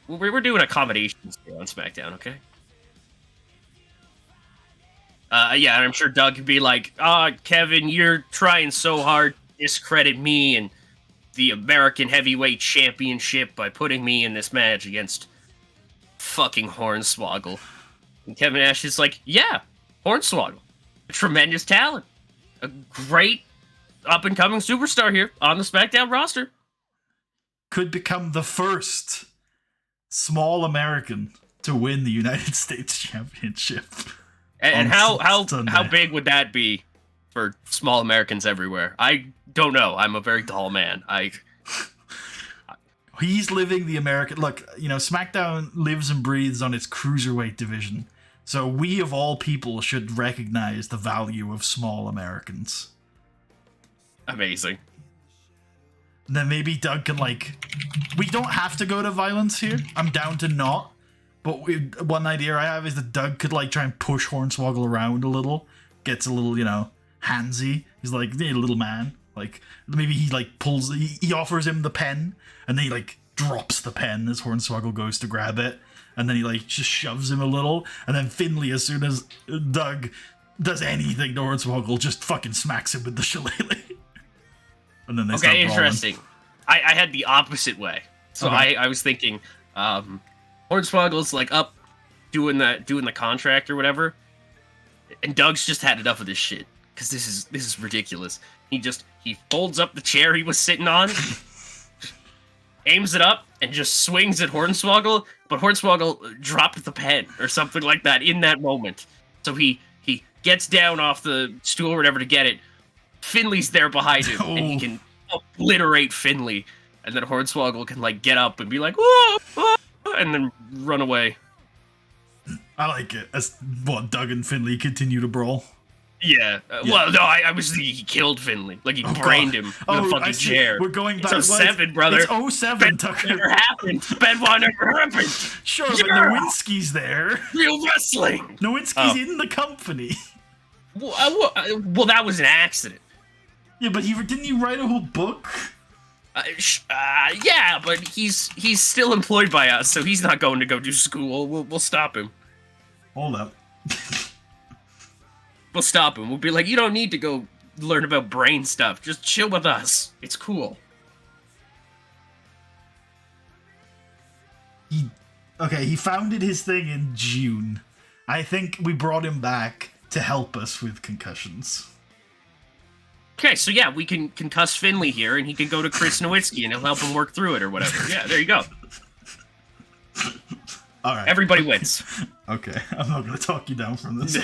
S3: We're doing accommodations here on SmackDown, okay? Yeah, and I'm sure Doug could be like, Kevin, you're trying so hard to discredit me and the American Heavyweight Championship by putting me in this match against fucking Hornswoggle. And Kevin Nash is like, yeah, Hornswoggle. A tremendous talent. A great up-and-coming superstar here on the SmackDown roster.
S2: Could become the first small American to win the United States Championship.
S3: And how big would that be for small Americans everywhere? I don't know. I'm a very tall man.
S2: He's living the American... Look, SmackDown lives and breathes on its cruiserweight division. So we, of all people, should recognize the value of small Americans.
S3: Amazing.
S1: And then maybe Doug can, like... We don't have to go to violence here. I'm down to not. But one idea I have is that Doug could, like, try and push Hornswoggle around a little. Gets a little, you know, handsy. He's like, hey, little man. Like, maybe he, like, pulls... He offers him the pen. And then he, like, drops the pen as Hornswoggle goes to grab it. And then he, like, just shoves him a little. And then Finley, as soon as Doug does anything to Hornswoggle, just fucking smacks him with the shillelagh. And then they start brawling.
S3: Interesting. I had the opposite way. So
S1: Okay.
S3: I was thinking, Hornswoggle's like up doing the contract or whatever, and Doug's just had enough of this shit because this is ridiculous. He folds up the chair he was sitting on, aims it up, and just swings at Hornswoggle. But Hornswoggle dropped the pen or something like that in that moment. So he gets down off the stool or whatever to get it. Finley's there behind him, and he can obliterate Finley. And then Hornswoggle can, like, get up and be like, whoa, whoa, and then run away.
S1: I like it. As what, Doug and Finley continue to brawl.
S3: Yeah. Well, no, I was thinking he killed Finley. Like, he brained him with a fucking chair.
S1: We're going back.
S3: It's 07, brother.
S1: It's 07, Tucker.
S3: Never happened. Benoit never happened.
S1: Sure, but Nowinski's there.
S3: Real wrestling.
S1: Nowinski's in the company.
S3: Well, that was an accident.
S1: Yeah, but didn't he write a whole book?
S3: Yeah, but he's still employed by us, so he's not going to go do school. We'll stop him.
S1: Hold up.
S3: We'll stop him. We'll be like, you don't need to go learn about brain stuff. Just chill with us. It's cool.
S1: He founded his thing in June. I think we brought him back to help us with concussions.
S3: Okay, so yeah, we can concuss Finley here, and he can go to Chris Nowitzki, and he'll help him work through it or whatever. Yeah, there you go.
S1: All right.
S3: Everybody wins.
S1: Okay, I'm not going to talk you down from this.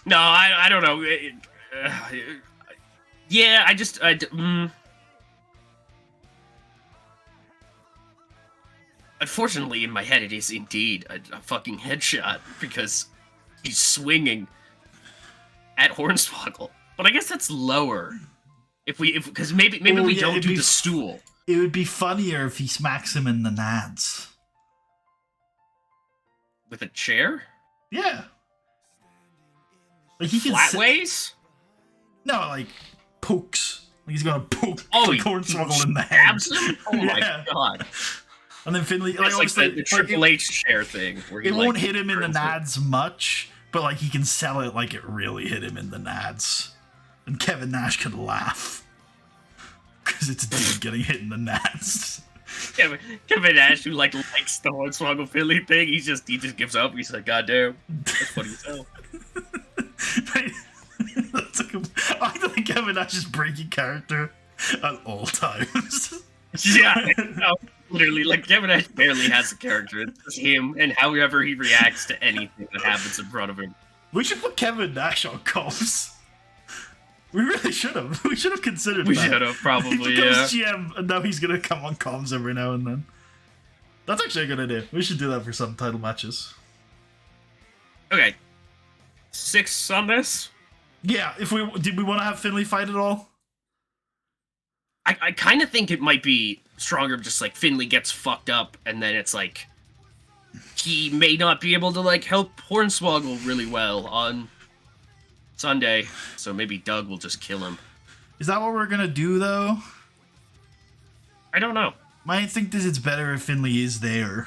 S3: No, I don't know. Yeah, Unfortunately, in my head, it is indeed a fucking headshot, because he's swinging at Hornswoggle. But I guess that's lower. Because maybe we don't do the stool.
S1: It would be funnier if he smacks him in the nads.
S3: With a chair?
S1: Yeah. Like he can
S3: Flatways?
S1: No, like pokes. Like he's gonna poke Hornswoggle in the head.
S3: Stabs him? Oh my god.
S1: And then Finley,
S3: it's like the Triple H chair thing. Where
S1: it won't hit him in the nads much, but like he can sell it like it really hit him in the nads. And Kevin Nash can laugh. Because it's a dude getting hit in the nads.
S3: Kevin Nash, who likes the Hornswoggle Finley thing, he just gives up. He's like, God damn, that's funny as hell.
S1: I think Kevin Nash is breaking character at all times.
S3: Yeah, no, literally, like Kevin Nash barely has a character. It's just him and however he reacts to anything that happens in front of him.
S1: We should put Kevin Nash on comms. We really should have. We should have considered that.
S3: We should have, probably,
S1: he becomes GM, and now he's going to come on comms every now and then. That's actually a good idea. We should do that for some title matches.
S3: Okay. 6 on this?
S1: Yeah, did we want to have Finley fight at all?
S3: I kind of think it might be stronger just like Finley gets fucked up, and then it's like he may not be able to like help Hornswoggle really well on Sunday, so maybe Doug will just kill him.
S1: Is that what we're gonna do, though?
S3: I don't know.
S1: My instinct is it's better if Finley is there,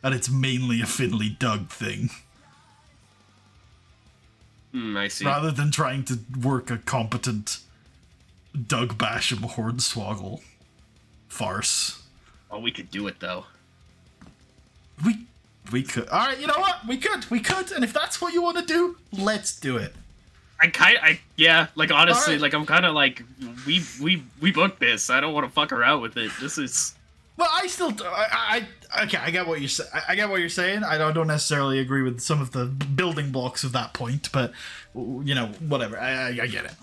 S1: and it's mainly a Finley-Doug thing.
S3: I see.
S1: Rather than trying to work a competent Doug Basham Hornswoggle farce.
S3: Oh, we could do it, though.
S1: We could. All right, you know what? We could, and if that's what you want to do, let's do it.
S3: Yeah, like honestly,
S1: right.
S3: like I'm kind of like we booked this. I don't want to fuck around with it. This is.
S1: Well, I get what you're saying. I get what you're saying. I don't necessarily agree with some of the building blocks of that point, but you know, whatever. I get it.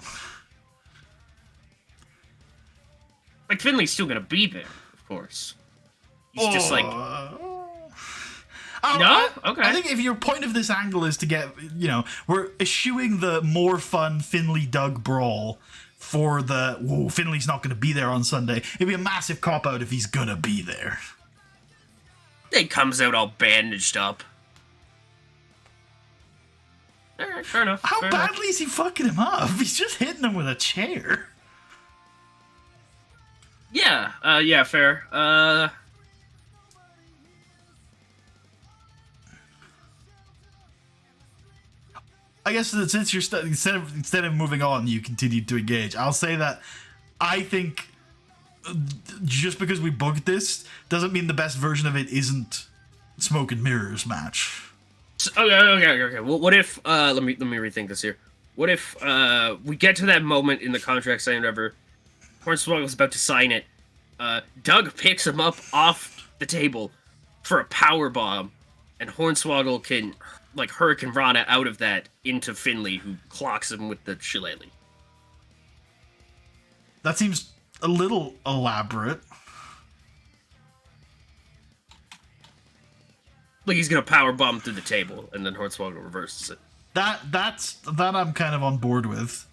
S3: Like Finley's still gonna be there, of course. He's just like. No? Okay.
S1: I think if your point of this angle is to get, we're eschewing the more fun Finley-Doug brawl for the, whoa, Finley's not going to be there on Sunday. It'd be a massive cop-out if he's going to be there.
S3: He comes out all bandaged up. Alright, fair enough.
S1: How
S3: fair
S1: badly
S3: enough.
S1: is he fucking him up? He's just hitting him with a chair.
S3: Yeah, fair.
S1: I guess that since you're instead of moving on, you continued to engage. I'll say that I think just because we bugged this doesn't mean the best version of it isn't smoke and mirrors match.
S3: Okay. Well, what if let me rethink this here. What if we get to that moment in the contract signing whatever, Hornswoggle's about to sign it. Doug picks him up off the table for a power bomb, and Hornswoggle can like Hurricane Rana out of that into Finley, who clocks him with the shillelagh.
S1: That seems a little elaborate.
S3: Like he's gonna power bomb through the table, and then Hornswoggle reverses it.
S1: That I'm kind of on board with.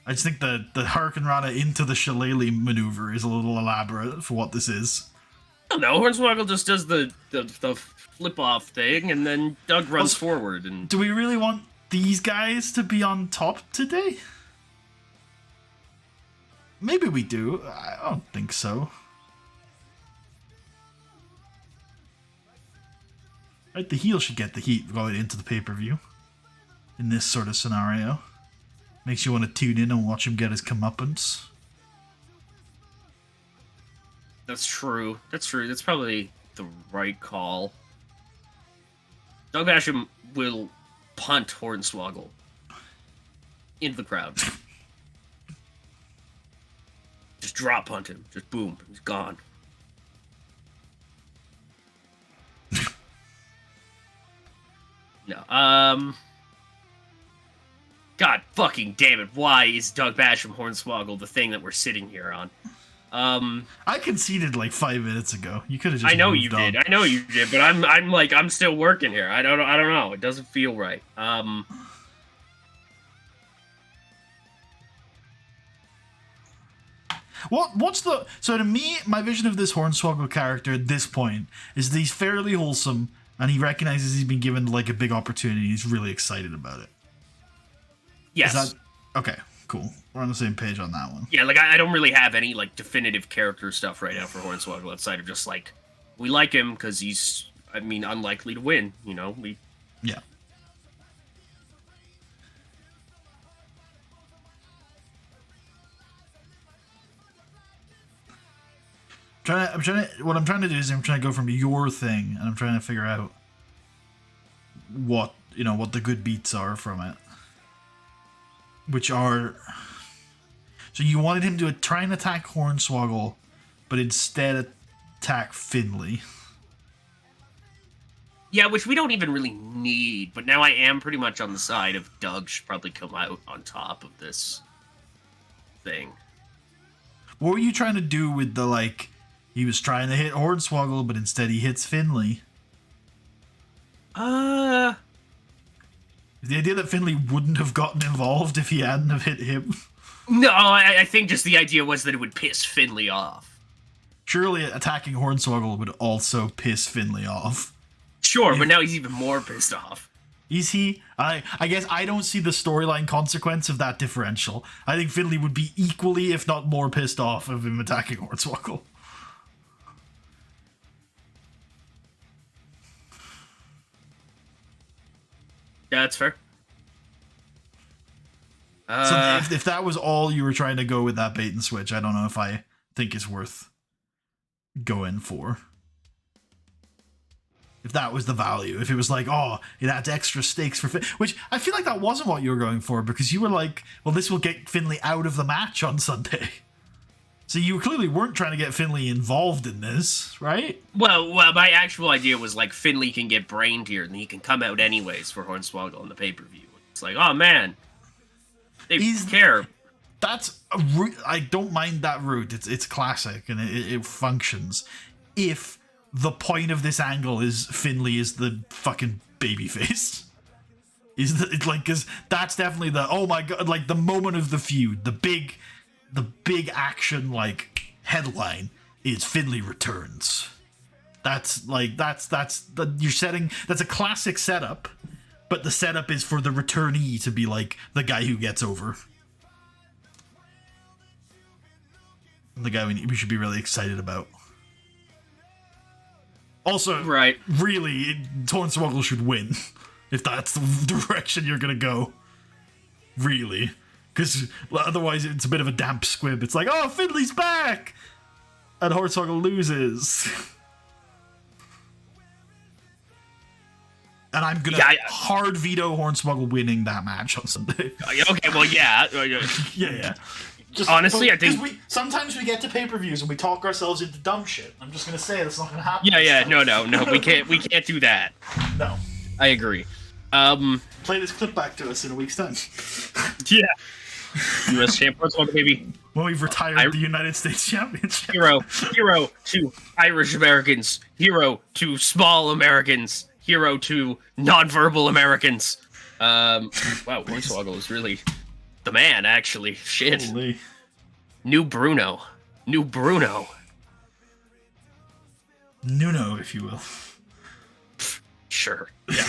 S1: I just think the Hurricane Rana into the shillelagh maneuver is a little elaborate for what this is.
S3: I don't know. Hornswoggle just does the flip off thing, and then Doug runs forward. And
S1: do we really want these guys to be on top today? Maybe we do. I don't think so. Right, the heel should get the heat going into the pay-per-view in this sort of scenario. Makes you want to tune in and watch him get his comeuppance.
S3: That's true. That's probably the right call. Doug Basham will punt Hornswoggle into the crowd. Just drop punt him. Just boom. He's gone. No. God fucking damn it. Why is Doug Basham Hornswoggle the thing that we're sitting here on?
S1: I conceded like 5 minutes ago. You could have just
S3: I know
S1: moved
S3: you
S1: on.
S3: did. I know you did, but I'm still working here. I don't know. It doesn't feel right.
S1: What's the... So to me, my vision of this Hornswoggle character at this point is that he's fairly wholesome and he recognizes he's been given like a big opportunity. He's really excited about it.
S3: Yes.
S1: Is that... Okay, cool. We're on the same page on that one.
S3: Yeah, like I don't really have any like definitive character stuff right now for Hornswoggle outside of just like we like him because he's unlikely to win. You know,
S1: Yeah. What I'm trying to do is I'm trying to go from your thing and I'm trying to figure out what the good beats are from it. Which are... So you wanted him to try and attack Hornswoggle, but instead attack Finley.
S3: Yeah, which we don't even really need, but now I am pretty much on the side of Doug should probably come out on top of this thing.
S1: What were you trying to do with the, like, he was trying to hit Hornswoggle, but instead he hits Finley? The idea that Finley wouldn't have gotten involved if he hadn't have hit him?
S3: No, I think just the idea was that it would piss Finley off.
S1: Surely attacking Hornswoggle would also piss Finley off.
S3: Sure, but now he's even more pissed off.
S1: Is he? I guess I don't see the storyline consequence of that differential. I think Finley would be equally, if not more, pissed off of him attacking Hornswoggle.
S3: Yeah, that's fair.
S1: So if that was all you were trying to go with that bait and switch, I don't know if I think it's worth going for. If that was the value, if it was like, oh, it adds extra stakes for which I feel like that wasn't what you were going for, because you were like, well, this will get Finley out of the match on Sunday. So you clearly weren't trying to get Finley involved in this, right?
S3: Well, my actual idea was like Finley can get brained here, and he can come out anyways for Hornswoggle on the pay-per-view. It's like, oh man, they care.
S1: That's a route. I don't mind that route. It's classic and it functions. If the point of this angle is Finley is the fucking babyface.
S2: It's like, because that's definitely the, oh my god, like the moment of the feud, the big action like headline is Finlay returns. That's you're setting, that's a classic setup, but the setup is for the returnee to be like the guy who gets over. The guy we should be really excited about. Also,
S3: Right.
S2: really, Hornswoggle should win. If that's the direction you're gonna go. Really. Because otherwise it's a bit of a damp squib. It's like, oh, Finley's back! And Hornswoggle loses. And I'm gonna hard veto Hornswoggle winning that match on Sunday.
S3: Okay, well, yeah.
S2: Yeah.
S3: Honestly, I think
S2: sometimes we get to pay-per-views and we talk ourselves into dumb shit. I'm just gonna say that's not gonna happen.
S3: Yeah, no, we can't do that.
S2: No.
S3: I agree.
S2: Play this clip back to us in a week's time.
S3: Yeah. U.S. champ, Hornswoggle, baby.
S2: When we've retired the United States Championship.
S3: Hero to Irish Americans. Hero to small Americans. Hero to nonverbal Americans. Wow, Hornswoggle is really the man, actually. Shit.
S2: Holy.
S3: New Bruno.
S2: Nuno, if you will.
S3: Sure. Yeah.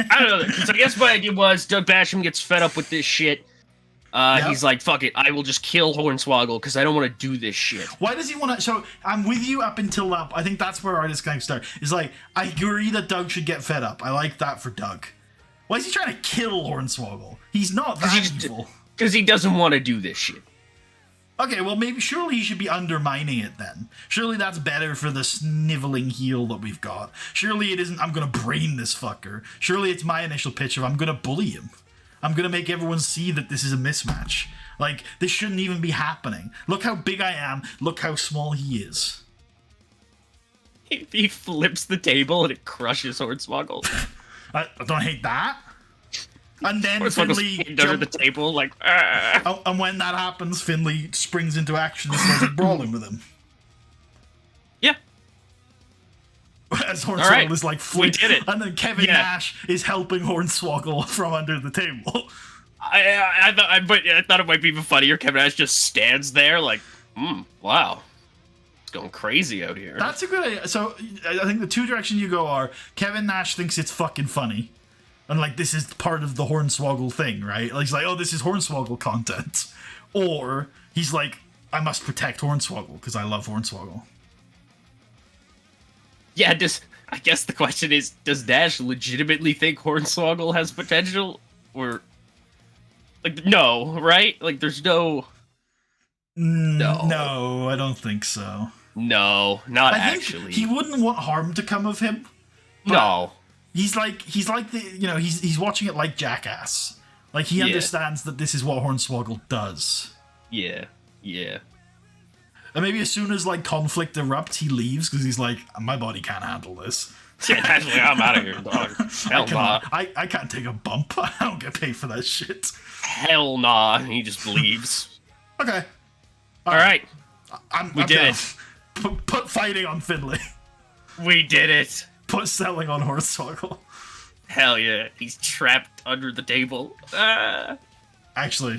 S3: I don't know. So I guess my idea was Doug Basham gets fed up with this shit. He's like, fuck it, I will just kill Hornswoggle because I don't want to do this shit.
S2: Why does he want to? So I'm with you up until that. I think that's where our discussion starts. Is like, I agree that Doug should get fed up. I like that for Doug. Why is he trying to kill Hornswoggle? He's not that evil.
S3: Because he doesn't want to do this shit.
S2: Okay, well, surely he should be undermining it then. Surely that's better for the sniveling heel that we've got. Surely it isn't, I'm gonna brain this fucker. Surely it's my initial pitch of, I'm gonna bully him. I'm gonna make everyone see that this is a mismatch. Like, this shouldn't even be happening. Look how big I am, look how small he is.
S3: He flips the table and it crushes Hornswoggle.
S2: I don't hate that. And then Finlay
S3: under the table, like.
S2: And when that happens, Finlay springs into action and starts brawling with him.
S3: Yeah.
S2: As Hornswoggle is like
S3: we did it.
S2: And then Kevin Nash is helping Hornswoggle from under the table.
S3: I thought it might be even funnier. Kevin Nash just stands there like, wow, it's going crazy out here.
S2: That's a good idea. So I think the two directions you go are Kevin Nash thinks it's fucking funny. And, like, this is part of the Hornswoggle thing, right? Like, he's like, oh, this is Hornswoggle content. Or he's like, I must protect Hornswoggle because I love Hornswoggle.
S3: Yeah, I guess the question is, does Nash legitimately think Hornswoggle has potential? Or, like, no, right? Like, there's no...
S2: No, I don't think so.
S3: No, not
S2: I
S3: actually.
S2: Think he wouldn't want harm to come of him.
S3: No.
S2: He's like the, you know, he's watching it like Jackass. Like, he understands that this is what Hornswoggle does.
S3: Yeah.
S2: And maybe as soon as, like, conflict erupts, he leaves because he's like, my body can't handle this.
S3: Yeah, actually, I'm out of here, dog. Hell nah.
S2: I can't take a bump. I don't get paid for that shit.
S3: Hell nah. He just leaves.
S2: Okay.
S3: All right.
S2: We
S3: did
S2: down.
S3: it.
S2: Put fighting on Finlay.
S3: We did it.
S2: Put selling on Hornswoggle.
S3: Hell yeah. He's trapped under the table.
S2: Actually,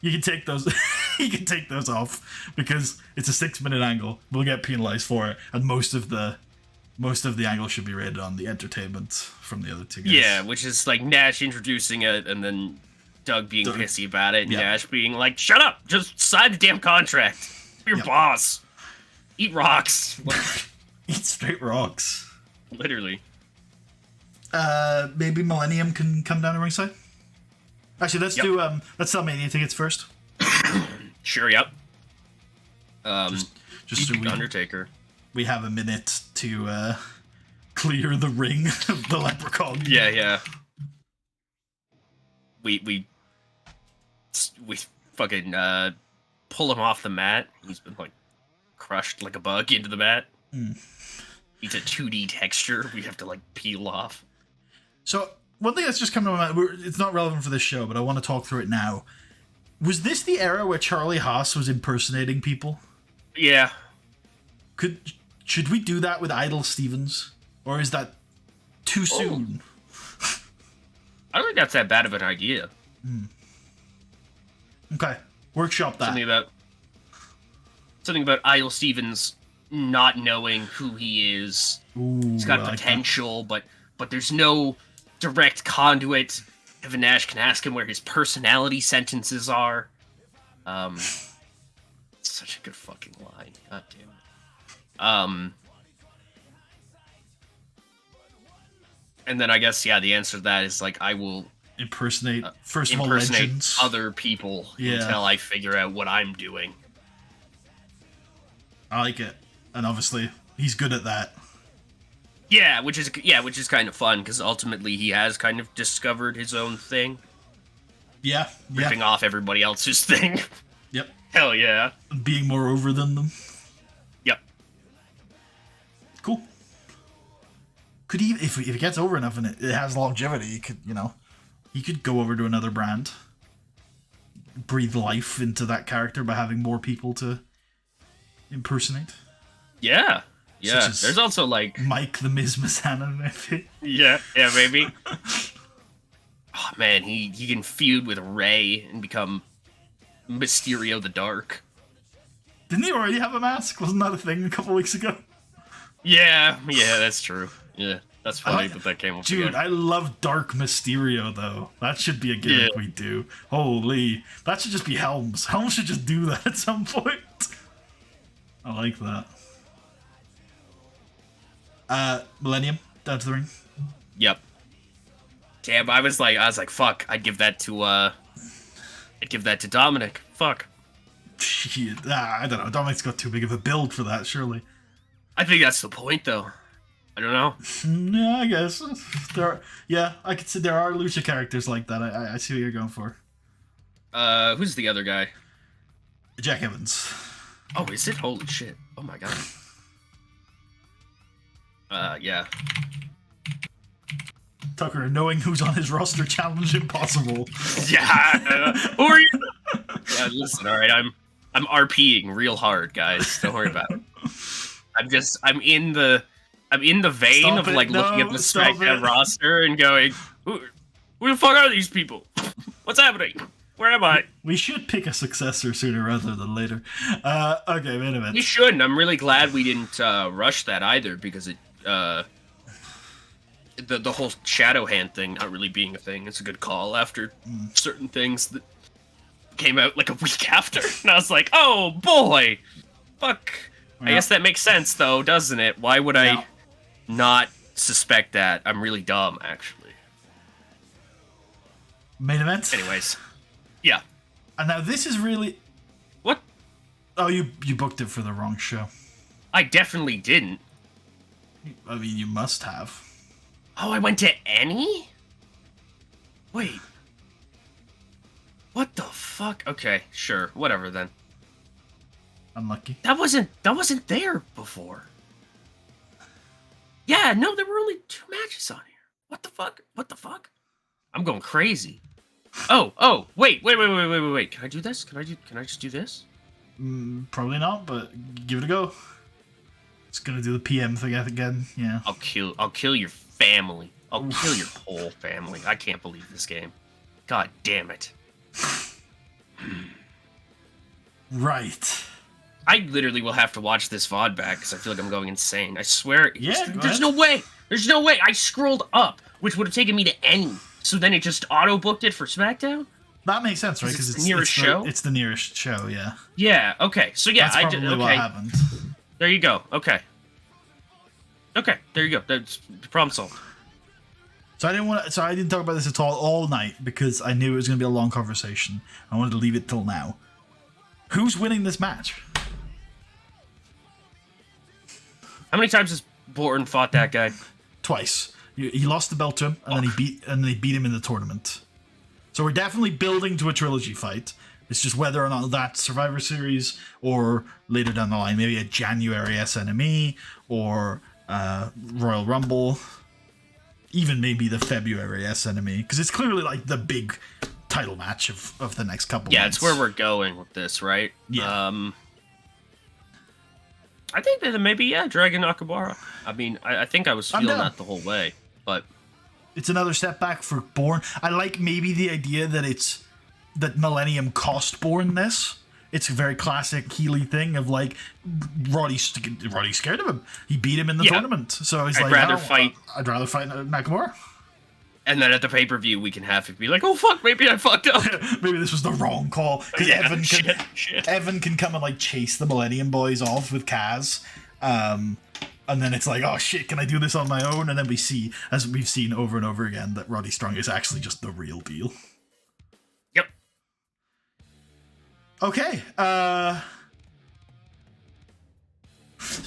S2: you can take those you can take those off because it's a 6-minute angle. We'll get penalized for it, and most of the angle should be rated on the entertainment from the other two guys.
S3: Yeah, which is like Nash introducing it and then Doug being pissy about it and Nash being like, shut up, just sign the damn contract. You're boss. Eat rocks.
S2: Eat straight rocks.
S3: Literally.
S2: Maybe Millennium can come down to ringside. Actually, let's sell Mania tickets first.
S3: Sure, yep.
S2: Just so
S3: Undertaker.
S2: We have a minute to clear the ring of the leprechaun.
S3: Yeah. We fucking pull him off the mat. He's been like crushed like a bug into the mat. It's a 2D texture we have to like peel off.
S2: So one thing that's just come to my mind, it's not relevant for this show, but I want to talk through it now. Was this the era where Charlie Haas was impersonating people?
S3: Yeah.
S2: Should we do that with Idol Stevens? Or is that
S1: too soon.
S3: I don't think that's that bad of an idea.
S1: Okay, workshop that.
S3: Something about Idle Stevens not knowing who he is.
S1: Ooh,
S3: He's got potential, but there's no direct conduit. Kevin Nash can ask him where his personality sentences are. Such a good fucking line. God damn it. And then I guess, yeah, the answer to that is, like, I will
S1: impersonate
S3: impersonate
S1: legends.
S3: other people until I figure out what I'm doing.
S1: I like it. And obviously, he's good at that.
S3: Yeah, which is kind of fun, because ultimately he has kind of discovered his own thing.
S1: Yeah.
S3: Ripping off everybody else's thing.
S1: Yep.
S3: Hell yeah.
S1: Being more over than them.
S3: Yep.
S1: Cool. Could he, if it gets over enough and it has longevity, he could go over to another brand. Breathe life into that character by having more people to impersonate.
S3: Yeah. Yeah. There's also, like,
S1: Mike the Miz Mazana, maybe.
S3: Yeah, maybe. Oh man, he can feud with Ray and become Mysterio the Dark.
S1: Didn't he already have a mask? Wasn't that a thing a couple weeks ago?
S3: Yeah, that's true. Yeah, that's funny that came up.
S1: Dude,
S3: again.
S1: I love Dark Mysterio, though. That should be a gimmick we do. Holy. That should just be Helms. Helms should just do that at some point. I like that. Millennium, down to the ring.
S3: Yep. Damn, I was like, fuck, I'd give that to Dominic. Fuck.
S1: I don't know. Dominic's got too big of a build for that, surely.
S3: I think that's the point, though. I don't know.
S1: Yeah, I guess. I could say there are Lucha characters like that. I see what you're going for.
S3: Who's the other guy?
S1: Jack Evans.
S3: Oh, is it? Holy shit. Oh my god. Yeah.
S1: Tucker, knowing who's on his roster, challenge impossible.
S3: Yeah. Who are you? Yeah, listen, alright, I'm RPing real hard, guys. Don't worry about it. I'm in the vein of like looking at the SmackDown roster and going, who the fuck are these people? What's happening? Where am I?
S1: We should pick a successor sooner rather than later. Okay, wait a minute.
S3: We should, and I'm really glad we didn't rush that either, because it the whole shadow hand thing not really being a thing. It's a good call after certain things that came out like a week after, and I was like, oh boy, fuck. Yeah. I guess that makes sense though, doesn't it? Why would I not suspect that? I'm really dumb, actually.
S1: Main event?
S3: Anyways. Yeah.
S1: And now this is really...
S3: What?
S1: Oh, you booked it for the wrong show.
S3: I definitely didn't.
S1: I mean, you must have.
S3: Oh, I went to Any? Wait. What the fuck? Okay, sure. Whatever then.
S1: Unlucky.
S3: That wasn't there before. Yeah, no, there were only 2 matches on here. What the fuck? What the fuck? I'm going crazy. Oh, wait. Can I do this? Can I just do this?
S1: Probably not, but give it a go. It's gonna do the PM thing again, yeah.
S3: I'll kill your family. I'll kill your whole family. I can't believe this game. God damn it.
S1: Right.
S3: I literally will have to watch this VOD back because I feel like I'm going insane. I swear.
S1: Yeah,
S3: there's no way. There's no way. I scrolled up, which would have taken me to Any. So then it just auto-booked it for SmackDown?
S1: That makes sense, right? Because
S3: it's the nearest show?
S1: It's the nearest show, yeah.
S3: Yeah, okay. So yeah,
S1: that's probably what happened.
S3: There you go. Okay, there you go. That's problem solved.
S1: So I didn't talk about this at all night because I knew it was going to be a long conversation. I wanted to leave it till now. Who's winning this match?
S3: How many times has Borton fought that guy?
S1: Twice. He lost the belt to him, and then he beat him in the tournament. So we're definitely building to a trilogy fight. It's just whether or not that's Survivor Series or later down the line, maybe a January SNME or Royal Rumble, even maybe the February SNME, because it's clearly like the big title match of the next couple.
S3: Yeah,
S1: months.
S3: it's where we're going with this, right?
S1: Yeah.
S3: I think that maybe Dragon Nakamura. I mean, I think I was feeling that the whole way. but
S2: it's another setback for Bourne. I like maybe the idea that Millennium cost Bourne this. It's a very classic Healy thing of like Roddy's scared of him. He beat him in the tournament, so he's
S3: I'd rather fight
S2: Nakamura.
S3: And then at the pay-per-view, we can have it be like, oh, fuck, maybe I fucked up.
S2: Maybe this was the wrong call. Because Evan can come and, like, chase the Millennium Boys off with Kaz. And then it's like, oh, shit, can I do this on my own? And then we see, as we've seen over and over again, that Roddy Strong is actually just the real deal.
S3: Yep.
S2: Okay.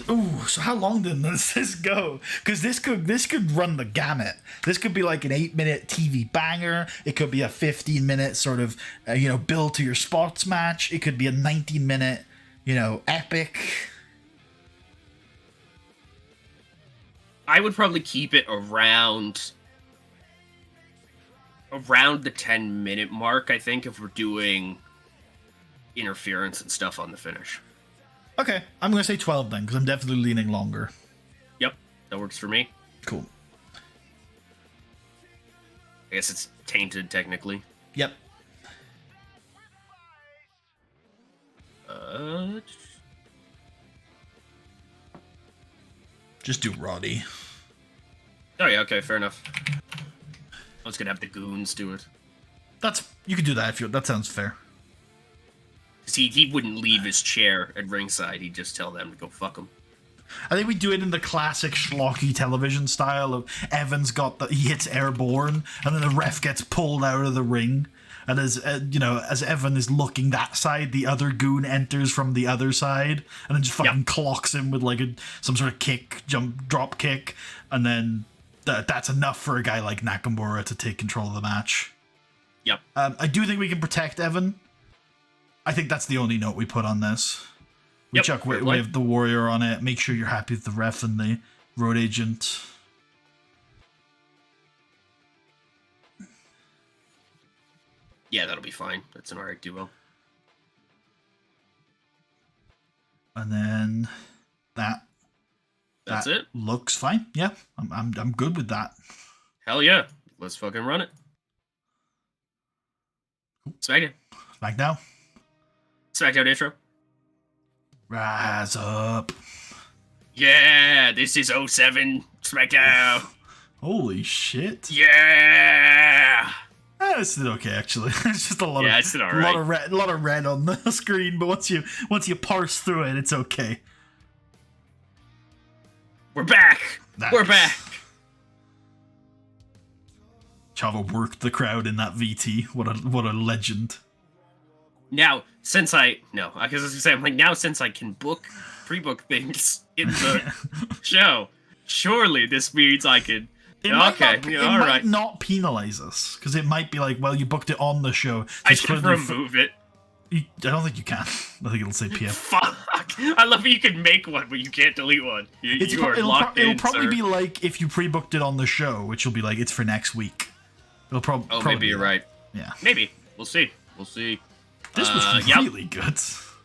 S2: Ooh, so how long then does this go? Because this could run the gamut. This could be like an 8-minute TV banger. It could be a 15-minute sort of build to your spots match. It could be a 19-minute epic.
S3: I would probably keep it around the 10-minute mark. I think if we're doing interference and stuff on the finish.
S2: Okay, I'm going to say 12 then, because I'm definitely leaning longer.
S3: Yep, that works for me.
S2: Cool.
S3: I guess it's tainted, technically.
S2: Yep. Just do Roddy.
S3: Oh yeah, okay, fair enough. I was going to have the goons do it.
S2: You could do that that sounds fair.
S3: He wouldn't leave his chair at ringside. He'd just tell them to go fuck him.
S2: I think we do it in the classic schlocky television style of Evans he hits airborne, and then the ref gets pulled out of the ring, and as Evan is looking that side, the other goon enters from the other side, and then just fucking clocks him with like some sort of drop kick, and then that's enough for a guy like Nakamura to take control of the match.
S3: Yep.
S2: I do think we can protect Evan. I think that's the only note we put on this. We chuck we have the Warrior on it. Make sure you're happy with the ref and the road agent.
S3: Yeah, that'll be fine. That's an alright duo.
S2: And then
S3: that's it.
S2: Looks fine. Yeah, I'm good with that.
S3: Hell yeah, let's fucking run it. SmackDown. SmackDown intro.
S2: Rise up.
S3: Yeah, this is 07 SmackDown.
S2: Holy shit.
S3: Yeah.
S2: This did okay actually. It's just a lot of red on the screen, but once you parse through it, it's okay.
S3: We're back.
S2: Nice.
S3: We're back.
S2: Chavo worked the crowd in that VT. What a legend.
S3: Now, since I can pre-book things in the show, surely this means I can. It
S2: might not penalize us, because it might be like, well, you booked it on the show.
S3: I should remove it.
S2: I don't think you can. I think it'll say PF.
S3: Fuck! I love that you can make one, but you can't delete one. It'll
S2: probably be like if you pre-booked it on the show, which will be like it's for next week. It'll probably.
S3: Maybe you're right.
S2: Yeah.
S3: Maybe we'll see.
S2: This was really good.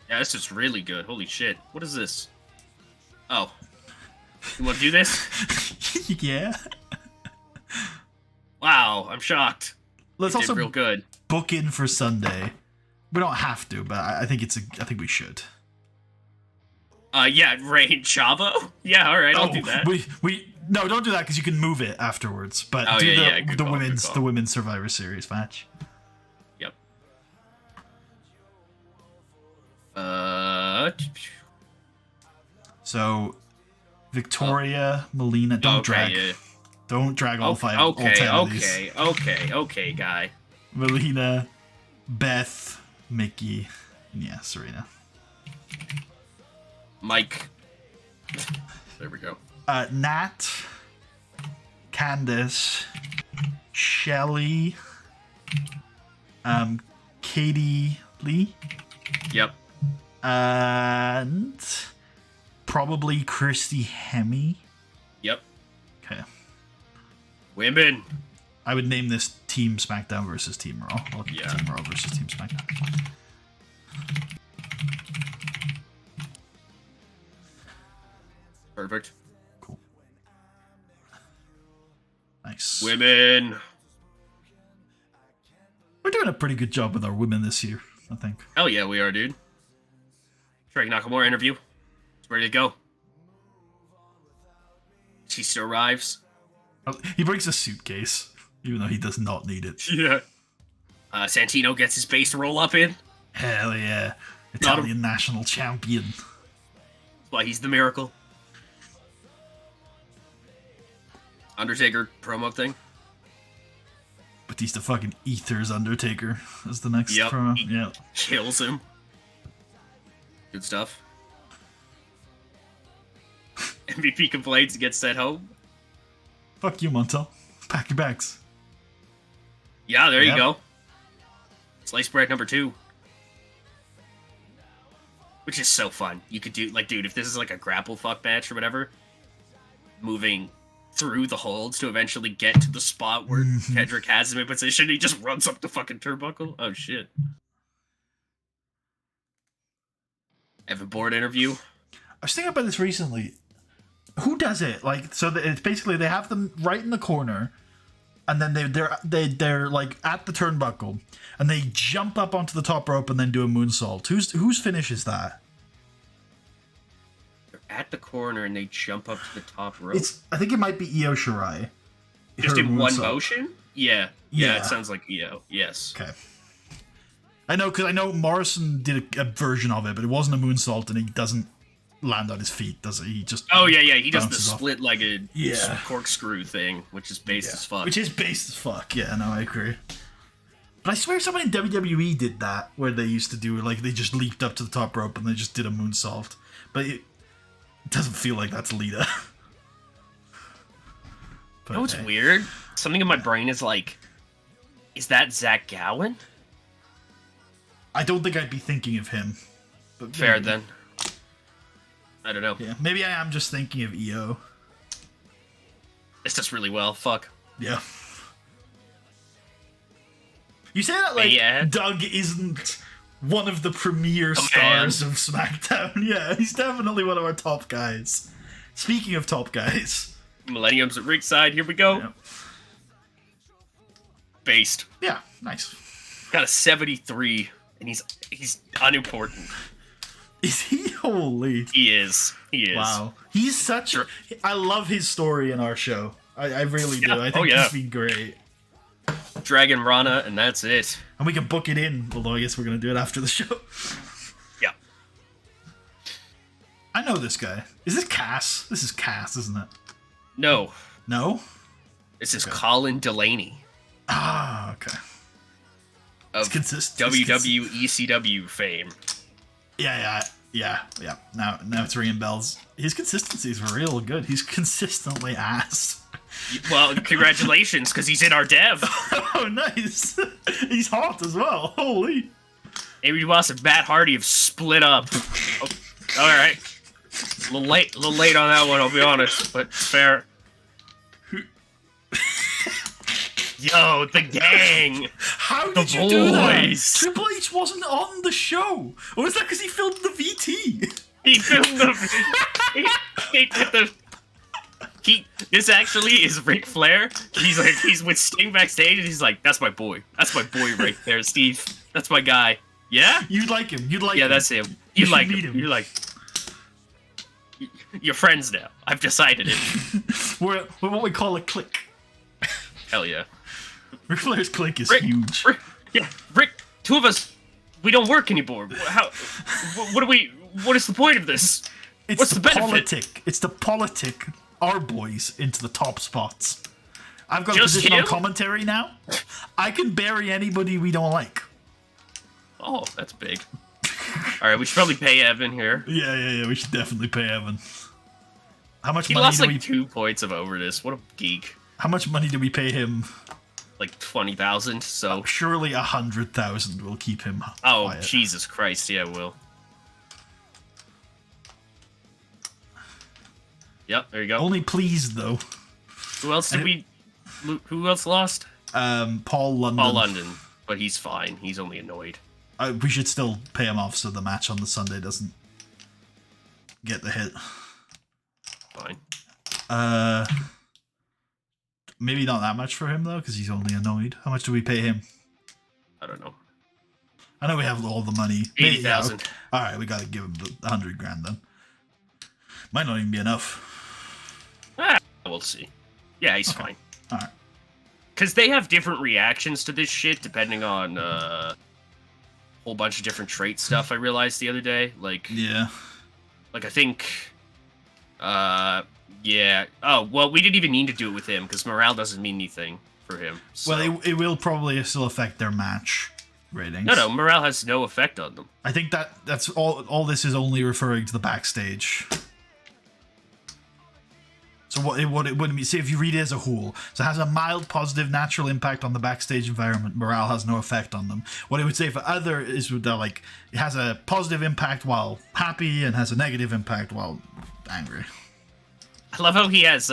S3: Yeah, this is really good. Holy shit! What is this? Oh, you want to do this?
S2: Yeah.
S3: Wow, I'm shocked.
S2: Let's also
S3: real good.
S2: Book in for Sunday. We don't have to, but I think we should.
S3: Yeah, Rain Chavo. Yeah, all right, I'll do that.
S2: No, don't do that because you can move it afterwards. But the women's Survivor Series match.
S3: Yep.
S2: So, Victoria, Melina, don't drag. Yeah. Don't drag all 10 of these.
S3: Okay, guy.
S2: Melina, Beth, Mickey, and Serena.
S3: Mike. There we go.
S2: Nat, Candace, Shelly, Katie Lee.
S3: Yep.
S2: And probably Christy Hemme.
S3: Yep.
S2: Okay.
S3: Women.
S2: I would name this Team SmackDown versus Team Raw. Team Raw versus Team SmackDown.
S3: Perfect.
S2: Cool. Nice.
S3: Women.
S2: We're doing a pretty good job with our women this year, I think.
S3: Hell yeah, we are, dude. Drake Nakamura interview. It's ready to go. She still arrives.
S2: Oh, he brings a suitcase, even though he does not need it.
S3: Yeah. Santino gets his base to roll up in.
S2: Hell yeah. Italian national champion.
S3: That's why he's the Miracle. Undertaker promo thing.
S2: Batista fucking ethers Undertaker as the next
S3: Yep,
S2: promo.
S3: he
S2: Yeah.
S3: kills him. Good stuff. MVP complains and gets sent home.
S2: Fuck you, Montel. Pack your bags.
S3: Yeah, there
S2: Yep.
S3: you go. Sliced bread number 2. Which is so fun. You could do, like, dude, if this is like a grapple fuck match or whatever, moving through the holds to eventually get to the spot where Kendrick has him in position, he just runs up the fucking turnbuckle. Oh, shit. Evan Bourne interview.
S2: I was thinking about this recently. Who does it? Like, so that it's basically they have them right in the corner, and then they're like at the turnbuckle, and they jump up onto the top rope and then do a moonsault. Whose finish is that?
S3: They're at the corner and they jump up to the top rope.
S2: I think it might be Io Shirai.
S3: Just
S2: Her
S3: in one
S2: moonsault.
S3: motion? Yeah.
S2: Yeah.
S3: It sounds like Io. Yes.
S2: Okay. I know, because I know Morrison did a version of it, but it wasn't a moonsault, and he doesn't land on his feet, does he? He just
S3: Oh, yeah. He does the
S2: bounces off.
S3: split-legged
S2: Yeah.
S3: corkscrew thing, which is based as fuck.
S2: Which is based as fuck. Yeah, no, I agree. But I swear someone in WWE did that, where they used to do it, like they just leaped up to the top rope and they just did a moonsault. But it doesn't feel like that's Lita. But,
S3: You know what's
S2: hey.
S3: weird? Something in my brain is like, is that Zach Gowen?
S2: I don't think I'd be thinking of him. But
S3: Fair
S2: maybe.
S3: then. I don't know.
S2: Yeah, maybe I am just thinking of EO.
S3: This does really well. Fuck.
S2: Yeah. You say that like
S3: Yeah.
S2: Doug isn't one of the premier
S3: Oh,
S2: stars of SmackDown. Yeah, he's definitely one of our top guys. Speaking of top guys.
S3: Millennium's at ringside. Here we go.
S2: Yeah,
S3: Based.
S2: yeah, nice.
S3: Got a 73, and he's unimportant.
S2: Is he? Holy.
S3: He is.
S2: Wow. He's such a... I love his story in our show. I really do.
S3: Yeah.
S2: I think
S3: Oh, yeah.
S2: he's been great.
S3: Dragon Rana, and that's it.
S2: And we can book it in, although I guess we're going to do it after the show.
S3: Yeah.
S2: I know this guy. Is this Cass? This is Cass, isn't it?
S3: No.
S2: No?
S3: This is Colin Delaney
S2: Ah, okay.
S3: of
S2: consistent.
S3: WWE ECW fame.
S2: Yeah. Now it's ringing bells. His consistency is real good. He's consistently ass.
S3: Well, congratulations, because he's in our dev.
S2: Oh, nice. He's hot as well. Holy.
S3: Amy Moss and Matt Hardy have split up. Oh, all right. A little late on that one, I'll be honest, but it's fair. Yo, the gang!
S2: How
S3: The
S2: did you do that?
S3: boys.
S2: Triple H wasn't on the show. Or is that because he filmed the VT?
S3: He filmed the. he did the. This actually is Ric Flair. He's with Sting backstage, and he's like, "That's my boy. That's my boy right there, Steve. That's my guy. Yeah,
S2: You'd like him. You'd like
S3: yeah,
S2: him.
S3: that's him.
S2: You
S3: You
S2: should
S3: like
S2: meet
S3: him.
S2: him.
S3: You're like, you're friends now. I've decided it.
S2: We're what we call a clique.
S3: Hell yeah,
S2: Ric Flair's clique is
S3: Rick,
S2: huge.
S3: Rick. Two of us, we don't work anymore. How? What do we? What is the point of this? What's the benefit?
S2: politic. It's the politic our boys into the top spots. I've got a
S3: Just
S2: position on
S3: him?
S2: commentary now. I can bury anybody we don't like.
S3: Oh, that's big. All right, we should probably pay Evan here.
S2: Yeah. We should definitely pay Evan. How much
S3: He
S2: money
S3: lost
S2: do
S3: like
S2: we?
S3: 2 points of over this. What a geek.
S2: How much money do we pay him?
S3: Like 20,000. So.
S2: Surely 100,000 will keep him.
S3: Oh,
S2: quiet.
S3: Jesus Christ. Yeah, will. Yep, there you go.
S2: Only pleased though.
S3: Who else did we? Who else lost?
S2: Paul London.
S3: Paul London, but he's fine. He's only annoyed.
S2: We should still pay him off so the match on the Sunday doesn't get the hit.
S3: Fine.
S2: Maybe not that much for him though, because he's only annoyed. How much do we pay him?
S3: I don't know.
S2: I know we have all the money.
S3: 80,000.
S2: Yeah, all right, we gotta give him the 100 grand then. Might not even be enough.
S3: We'll see. Yeah, he's fine.
S2: All right.
S3: Because they have different reactions to this shit depending on a whole bunch of different trait stuff. I realized the other day, like
S2: Yeah.
S3: I think, yeah. Oh well, we didn't even need to do it with him because morale doesn't mean anything for him. So.
S2: Well, it will probably still affect their match ratings.
S3: No, morale has no effect on them.
S2: I think that's all. All this is only referring to the backstage. So what it wouldn't be, say if you read it as a whole, so it has a mild positive natural impact on the backstage environment, morale has no effect on them. What it would say for other is that like it has a positive impact while happy and has a negative impact while angry.
S3: I love how he has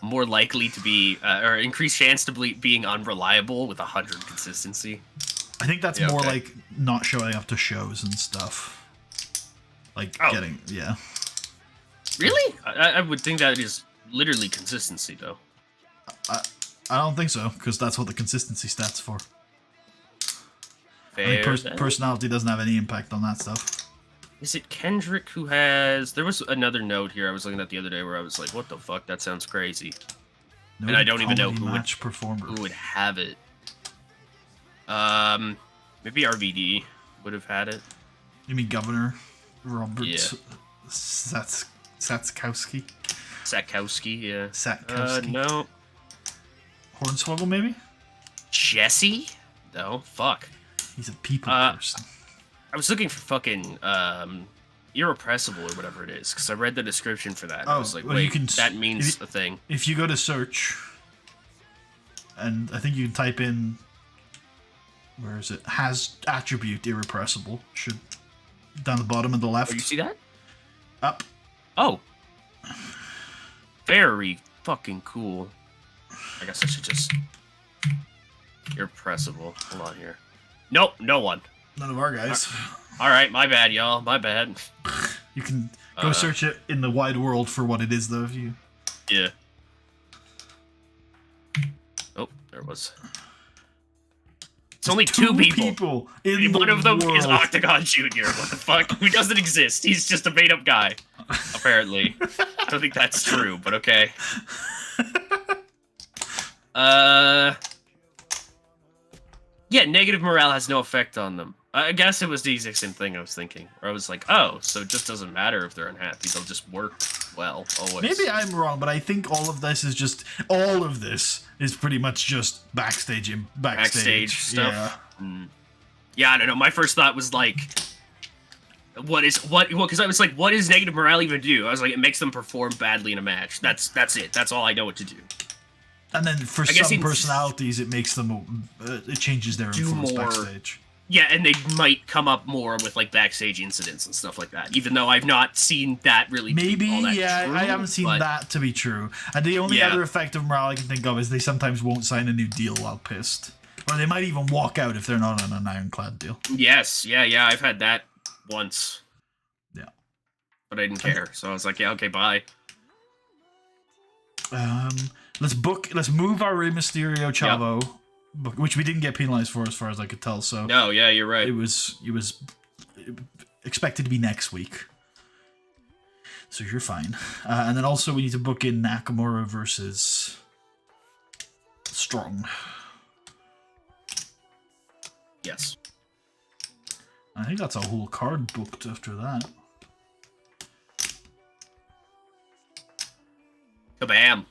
S3: more likely to be or increased chance to being unreliable with 100 consistency.
S2: I think that's more like not showing up to shows and stuff. Like getting
S3: Really? I would think that is literally consistency though.
S2: I don't think so, because that's what the consistency stats for.
S3: Fair.
S2: I mean, personality doesn't have any impact on that stuff.
S3: Is it Kendrick who has... There was another note here I was looking at the other day where I was like, what the fuck? That sounds crazy.
S2: No,
S3: and I don't even know who
S2: who
S3: would have it. Maybe RVD would have had it.
S2: You mean Governor Robert
S3: Yeah.
S2: Satkowski?
S3: Satkowski, yeah.
S2: Satkowski.
S3: No.
S2: Hornswoggle, maybe?
S3: Jesse? No, fuck.
S2: He's a people person.
S3: I was looking for fucking irrepressible or whatever it is, because I read the description for that. And I was like, wait, that means a thing.
S2: If you go to search, and I think you can type in, where is it? Has attribute irrepressible. Should down the bottom of the left.
S3: Oh, you see that?
S2: Up.
S3: Oh. Very fucking cool. I guess I should just... Irrepressible. Hold on here. Nope, no one.
S2: None of our guys.
S3: Alright, my bad, y'all. My bad.
S2: You can go search it in the wide world for what it is, though, if you...
S3: Yeah. Oh, there it was. It's only two people.
S2: In
S3: One of them
S2: world.
S3: is Octagon Jr. What the fuck? Who doesn't exist. He's just a made-up guy. Apparently. I don't think that's true, but okay. Yeah, negative morale has no effect on them. I guess it was the exact same thing I was thinking. Where I was like, oh, so it just doesn't matter if they're unhappy. They'll just work well, always.
S2: Maybe I'm wrong, but I think all of this is pretty much just backstage
S3: stuff.
S2: Yeah.
S3: Yeah, I don't know. My first thought was like, because I was like, what does negative morale even do? I was like, it makes them perform badly in a match. That's it. That's all I know what to do.
S2: And then for some personalities, it makes them, it changes their influence backstage.
S3: Yeah, and they might come up more with like backstage incidents and stuff like that. Even though I've not seen that really.
S2: Maybe,
S3: all that true,
S2: I haven't seen that to be true. And the only other effect of morale I can think of is they sometimes won't sign a new deal while pissed, or they might even walk out if they're not on an ironclad deal.
S3: Yes, yeah, I've had that once.
S2: Yeah,
S3: but I didn't care, so I was like, yeah, okay, bye.
S2: Let's move our Rey Mysterio Chavo. Yep. Which we didn't get penalized for, as far as I could tell. So
S3: no, yeah, you're right.
S2: It was expected to be next week, so you're fine. And then also we need to book in Nakamura versus Strong.
S3: Yes,
S2: I think that's a whole card booked after that.
S3: Kabam!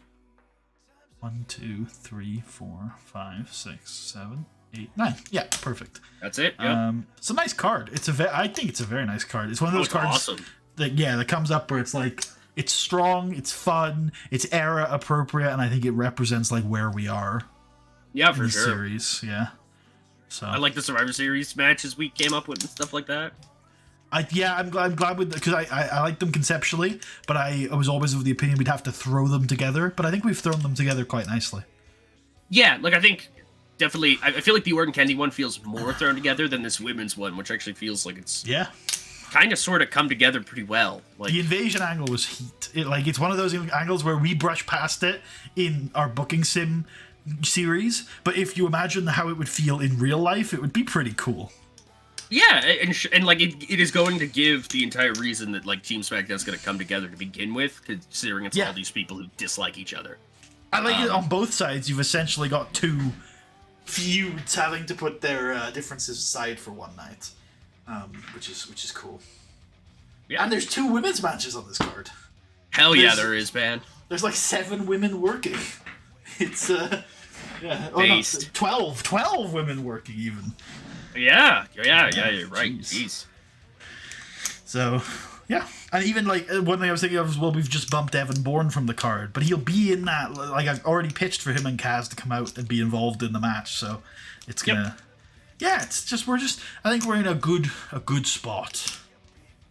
S2: 1, 2, 3, 4, 5, 6, 7, 8, 9. Yeah, perfect.
S3: That's it. Yep.
S2: It's a nice card. I think it's a very nice card. It's one of those cards
S3: awesome.
S2: that comes up where it's like it's strong, it's fun, it's era appropriate, and I think it represents like where we are.
S3: Yeah, for sure.
S2: Series, yeah. So
S3: I like the Survivor Series matches we came up with and stuff like that.
S2: I'm glad with because I like them conceptually, but I was always of the opinion we'd have to throw them together. But I think we've thrown them together quite nicely.
S3: Yeah, like I think definitely. I feel like the Orton Kennedy one feels more thrown together than this women's one, which actually feels like it's kind of sort of come together pretty well. Like
S1: the invasion angle was heat. It's one of those angles where we brush past it in our booking sim series, but if you imagine how it would feel in real life, it would be pretty cool.
S3: Yeah, and like it is going to give the entire reason that like Team SmackDown's going to come together to begin with, considering it's all these people who dislike each other.
S1: I like it on both sides. You've essentially got two feuds having to put their differences aside for one night, which is cool. Yeah, and there's 2 women's matches on this card.
S3: Hell yeah, there is, man.
S1: There's like 7 women working. It's
S3: based.
S1: 12 women working even.
S3: Yeah, you're right. Jeez.
S1: So, yeah. And even, like, one thing I was thinking of is, well, we've just bumped Evan Bourne from the card, but he'll be in that. Like, I've already pitched for him and Kaz to come out and be involved in the match, so it's gonna... Yep. Yeah, it's just, I think we're in a good spot.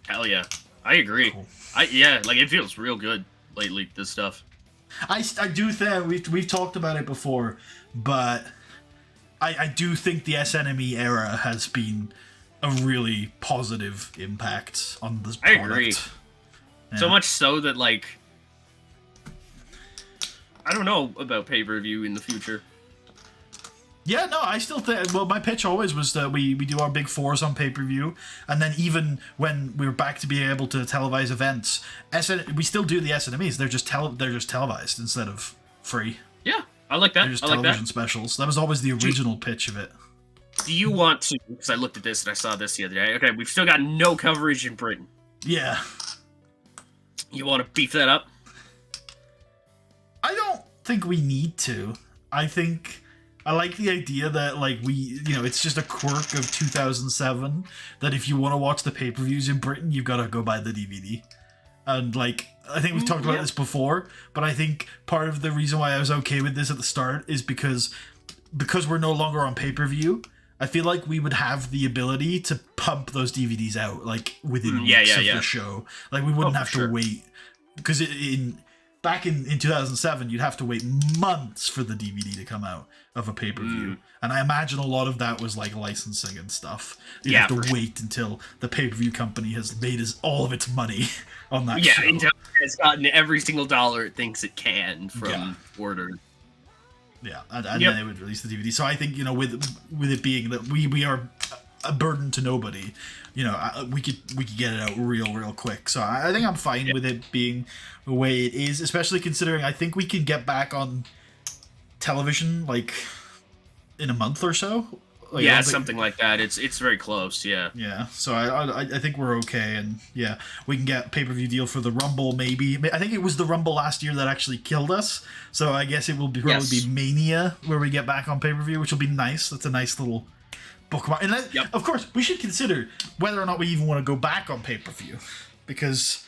S3: Hell yeah. I agree.
S1: Cool.
S3: Like, it feels real good lately, this stuff.
S1: I do think, we've talked about it before, but... I do think the SNME era has been a really positive impact on this product. I agree.
S3: Yeah. So much so that, like, I don't know about pay-per-view in the future.
S1: Yeah, no, I still think... Well, my pitch always was that we do our big 4s on pay-per-view, and then even when we're back to being able to televise events, we still do the SNMEs. They're just televised instead of free.
S3: Yeah. I like that.
S1: They're just television specials. That was always the original pitch of it.
S3: Do you want to... Because I looked at this and I saw this the other day. Okay, we've still got no coverage in Britain.
S1: Yeah.
S3: You want to beef that up?
S1: I don't think we need to. I like the idea that, like, it's just a quirk of 2007 that if you want to watch the pay-per-views in Britain, you've got to go buy the DVD. And, like... I think we've talked about this before, but I think part of the reason why I was okay with this at the start is because we're no longer on pay-per-view. I feel like we would have the ability to pump those DVDs out like within weeks of the show. Like we wouldn't have to wait, because back in 2007 you'd have to wait months for the DVD to come out of a pay-per-view, and I imagine a lot of that was like licensing and stuff. You have to wait until the pay-per-view company has made all of its money on that show.
S3: Yeah, until it's gotten every single dollar it thinks it can from order.
S1: Yeah, and then they would release the DVD. So I think, with it being that we are a burden to nobody, we could get it out real quick. So I think I'm fine with it being the way it is, especially considering I think we can get back on television like in a month or so. Like,
S3: something like that. It's very close.
S1: Yeah. So I think we're okay, and we can get pay-per-view deal for the Rumble. Maybe I think it was the Rumble last year that actually killed us. So I guess it will probably be Mania where we get back on pay-per-view, which will be nice. That's a nice little bookmark. And of course, we should consider whether or not we even want to go back on pay-per-view, because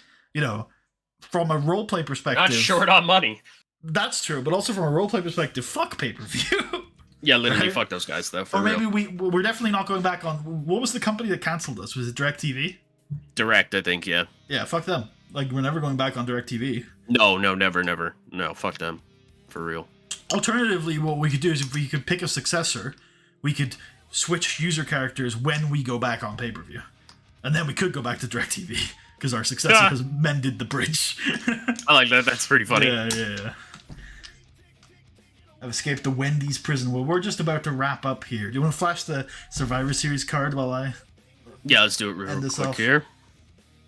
S1: from a roleplay perspective,
S3: not short on money.
S1: That's true, but also from a roleplay perspective, fuck pay-per-view.
S3: Yeah, literally, fuck those guys, though.
S1: Or maybe we're definitely not going back on... What was the company that cancelled us? Was it DirecTV?
S3: Direct, I think, yeah.
S1: Yeah, fuck them. Like, we're never going back on DirecTV.
S3: No, never. No, fuck them. For real.
S1: Alternatively, what we could do is if we could pick a successor, we could switch user characters when we go back on pay-per-view. And then we could go back to DirecTV, because our successor has mended the bridge.
S3: I like that. That's pretty funny.
S1: Yeah. I've escaped the Wendy's prison. Well, we're just about to wrap up here. Do you want to flash the Survivor Series card while I...
S3: Yeah, let's do it real quick here.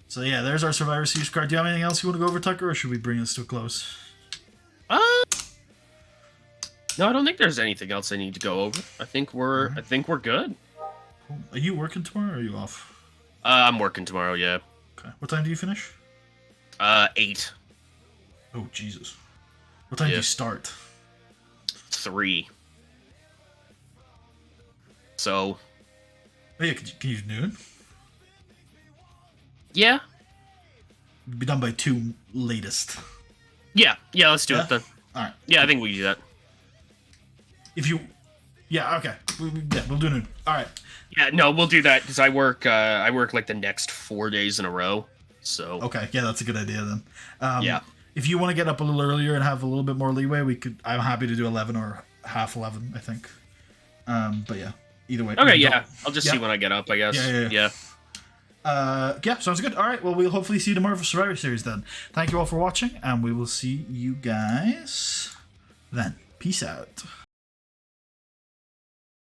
S1: So yeah, there's our Survivor Series card. Do you have anything else you want to go over, Tucker, or should we bring this to a close?
S3: No, I don't think there's anything else I need to go over. I think we're good.
S1: Cool. Are you working tomorrow, or are you off?
S3: I'm working tomorrow, yeah.
S1: Okay. What time do you finish?
S3: 8.
S1: Oh, Jesus. What time do you start?
S3: 3. So.
S1: Oh yeah, can you do noon?
S3: Yeah.
S1: Be done by 2 latest.
S3: Yeah, let's do it then.
S1: Alright.
S3: Yeah, I think we do that.
S1: If you... Yeah, okay. We'll do noon. Alright.
S3: Yeah, no, we'll do that, because I work like the next 4 days in a row, so...
S1: Okay, yeah, that's a good idea then.
S3: Yeah.
S1: If you want to get up a little earlier and have a little bit more leeway, I'm happy to do 11 or half 11, I think. But yeah, either way.
S3: Okay, yeah. I'll just see when I get up, I guess.
S1: Yeah. Yeah, sounds good. All right, well, we'll hopefully see you tomorrow for Survivor Series then. Thank you all for watching, and we will see you guys then. Peace out.